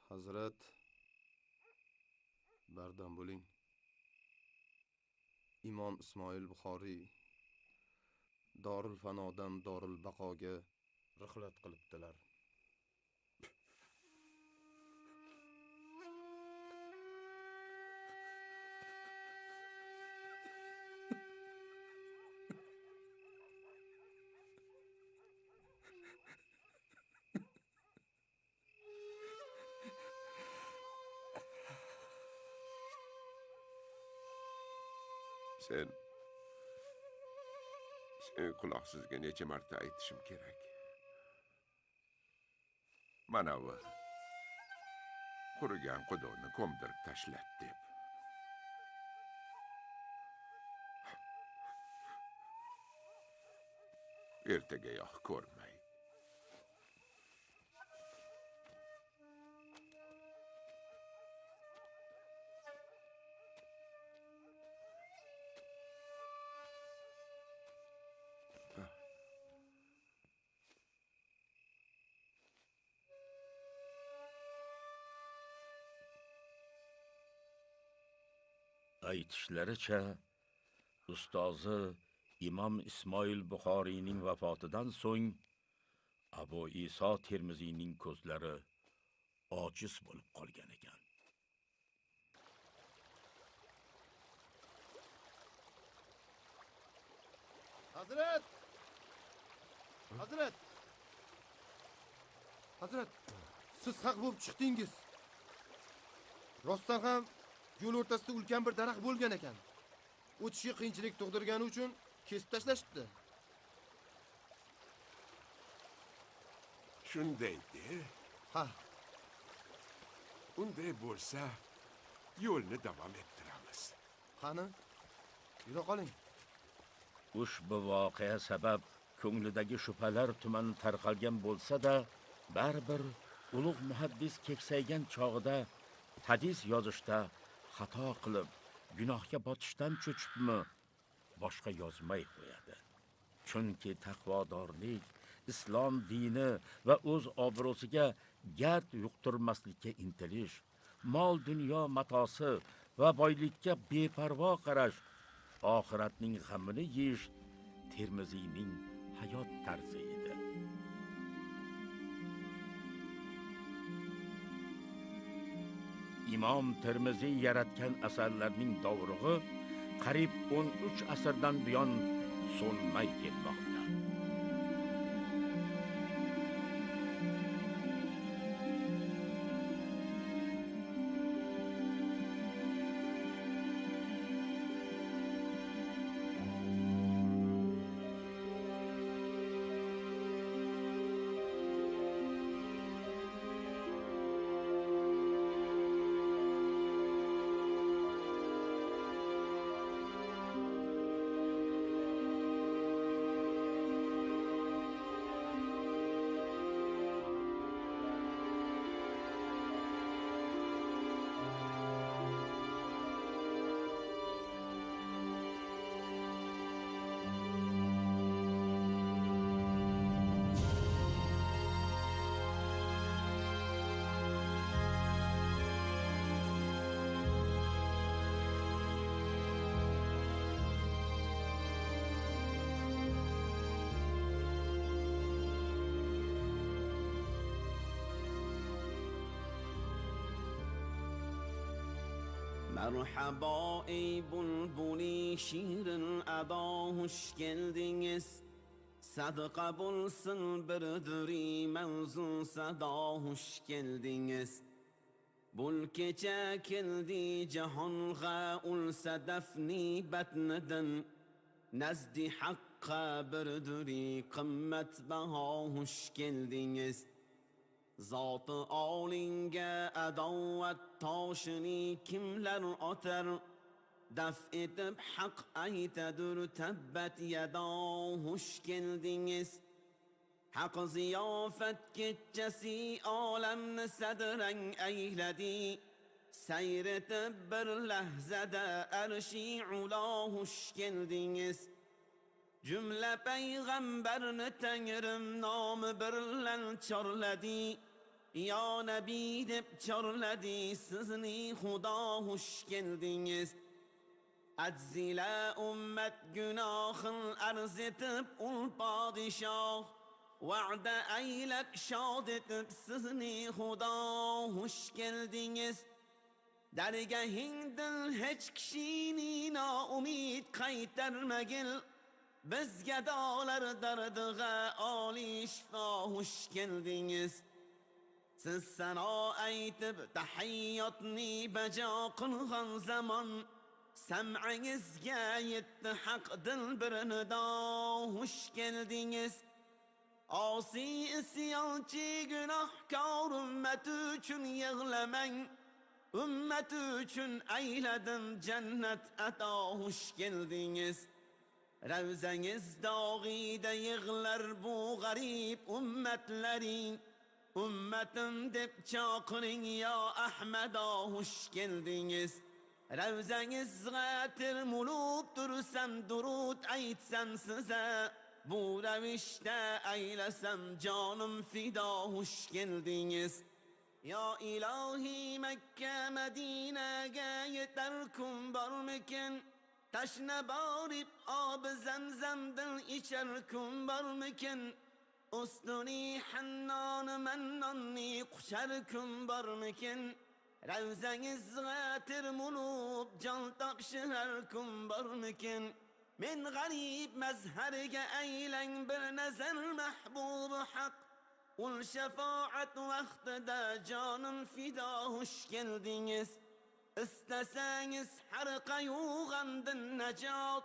Hazrat, bardam bo'ling. Imom Ismoil Buxoriy Dorul Fanodan Dorul Baqoga rihlat qilibdilar. Sen quloqsizga necha marta aytishim kerak? Mana bu qurigan qudovni ko'mdirib tashlat deb. Ertagayoq ko'rmay. Aytishlaricha, ustozi Imom Ismoil Buxoriyning vafotidan so'ng Abu Iso Termiziyning ko'zlari ojiz bo'lib qolgan ekan. Hazrat! Hazrat! Hazrat, siz haq bo'lib chiqdingiz. Rostdan ham yo'l o'rtasida ulkan bir daraxt bo'lgan ekan. O'tishga qiyinchilik tug'dirgani uchun kesib tashlashibdi. Shundaydi. Ha. Unday bo'lsa, yo'lni davom ettiramiz. Qani, yura qoling. Ushbu voqea sabab ko'nglidagi shubhalar tuman tarqalgan bo'lsa-da, baribir ulug' muhaddis keksaygan chog'ida hadis yozishda xato qilib, gunohga botishdan cho'chibmi, boshqa yozmay qo'yadi. Chunki taqvodorlik islom dini va o'z obro'siga gard yuqtirmaslikka intilish, mol dunyo matosi va boylikka beparvo qarash, oxiratning g'amini yeyish Termiziyning hayot tarzi edi. Imom Termiziy yaratgan asarlarning dovrug'i qariyb 13 asrdan buyon so'nmay kelmoqda. Merhaba ey bulbuli şiirin ada hoş geldiniz. Sadaka bulsun birdiri mevzu sada hoş geldiniz. Bul gece keldi cihanga ulsa defni betneden. Nezdi hakka birdiri kımmet baha hoş geldiniz. Zat-ı alinge edavet taşını kimler atar, def edip hak aytedir tebbet yeda hoş geldiniz. Hak ziyafet gecesi alemni sedren eyledi, seyretip bir lehzede erşi ula hoş geldiniz. Cümle peygamberini Tengrim namı birlen çarledi. Ya Nebi deb çarledi, sizni Xuda hoş geldiniz. Eczile ümmet günahın arz etip ul padişah. Va'de eylep şad etip sizni Xuda hoş geldiniz. Dergahin dil hiç kişini naumid kaytarmagil. Bizga dağlar dardığa Ali şifa hoş geldiniz. Siz sana aytib tahiyyatni beca qilgan zaman Sam'ingizga yetti haq dil bir nido, hoş geldiniz. Asi isyonchi gunohkor ummat uchun yig'lamang. Ummat uchun ayladim jannat ato, hoş geldiniz. Ravzangiz dog'ida yig'lar bu g'arib ummatlaring. Ummatim deb chaqiring ya Ahmado, hoş geldiniz. Ravzangizga termulib tursam durud aytsam size. Bu ravishda aylasam jonim fido, hoş geldiniz. Ya ilahi Mekke Medine'ge yeter kun barmikin. Taşna barib ab-ı zemzemden içer kun barmikin. Ustuni hannan mennanni kuşar kun barmikin. Ravzangizga termulub can taqşirar kun barmikin. Men g'arib mazhariga aylang bir nazar mahbubi haq. Ul şefaat vaqtida jonim fido, hoş geldiniz. İstesangiz har qayg'andin najot.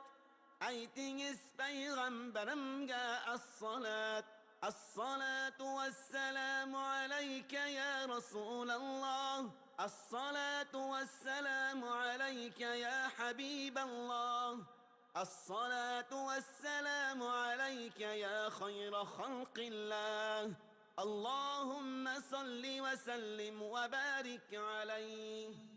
Aytingiz payg'ambarimga as-salat. As-salatu was-salamu alayka ya Rasulallah. As-salatu was-salamu alayka ya Habiballah. As-salatu was-salamu alayka ya khayra khalqillah. Allahumma salli wa sallim wa barik alayhi.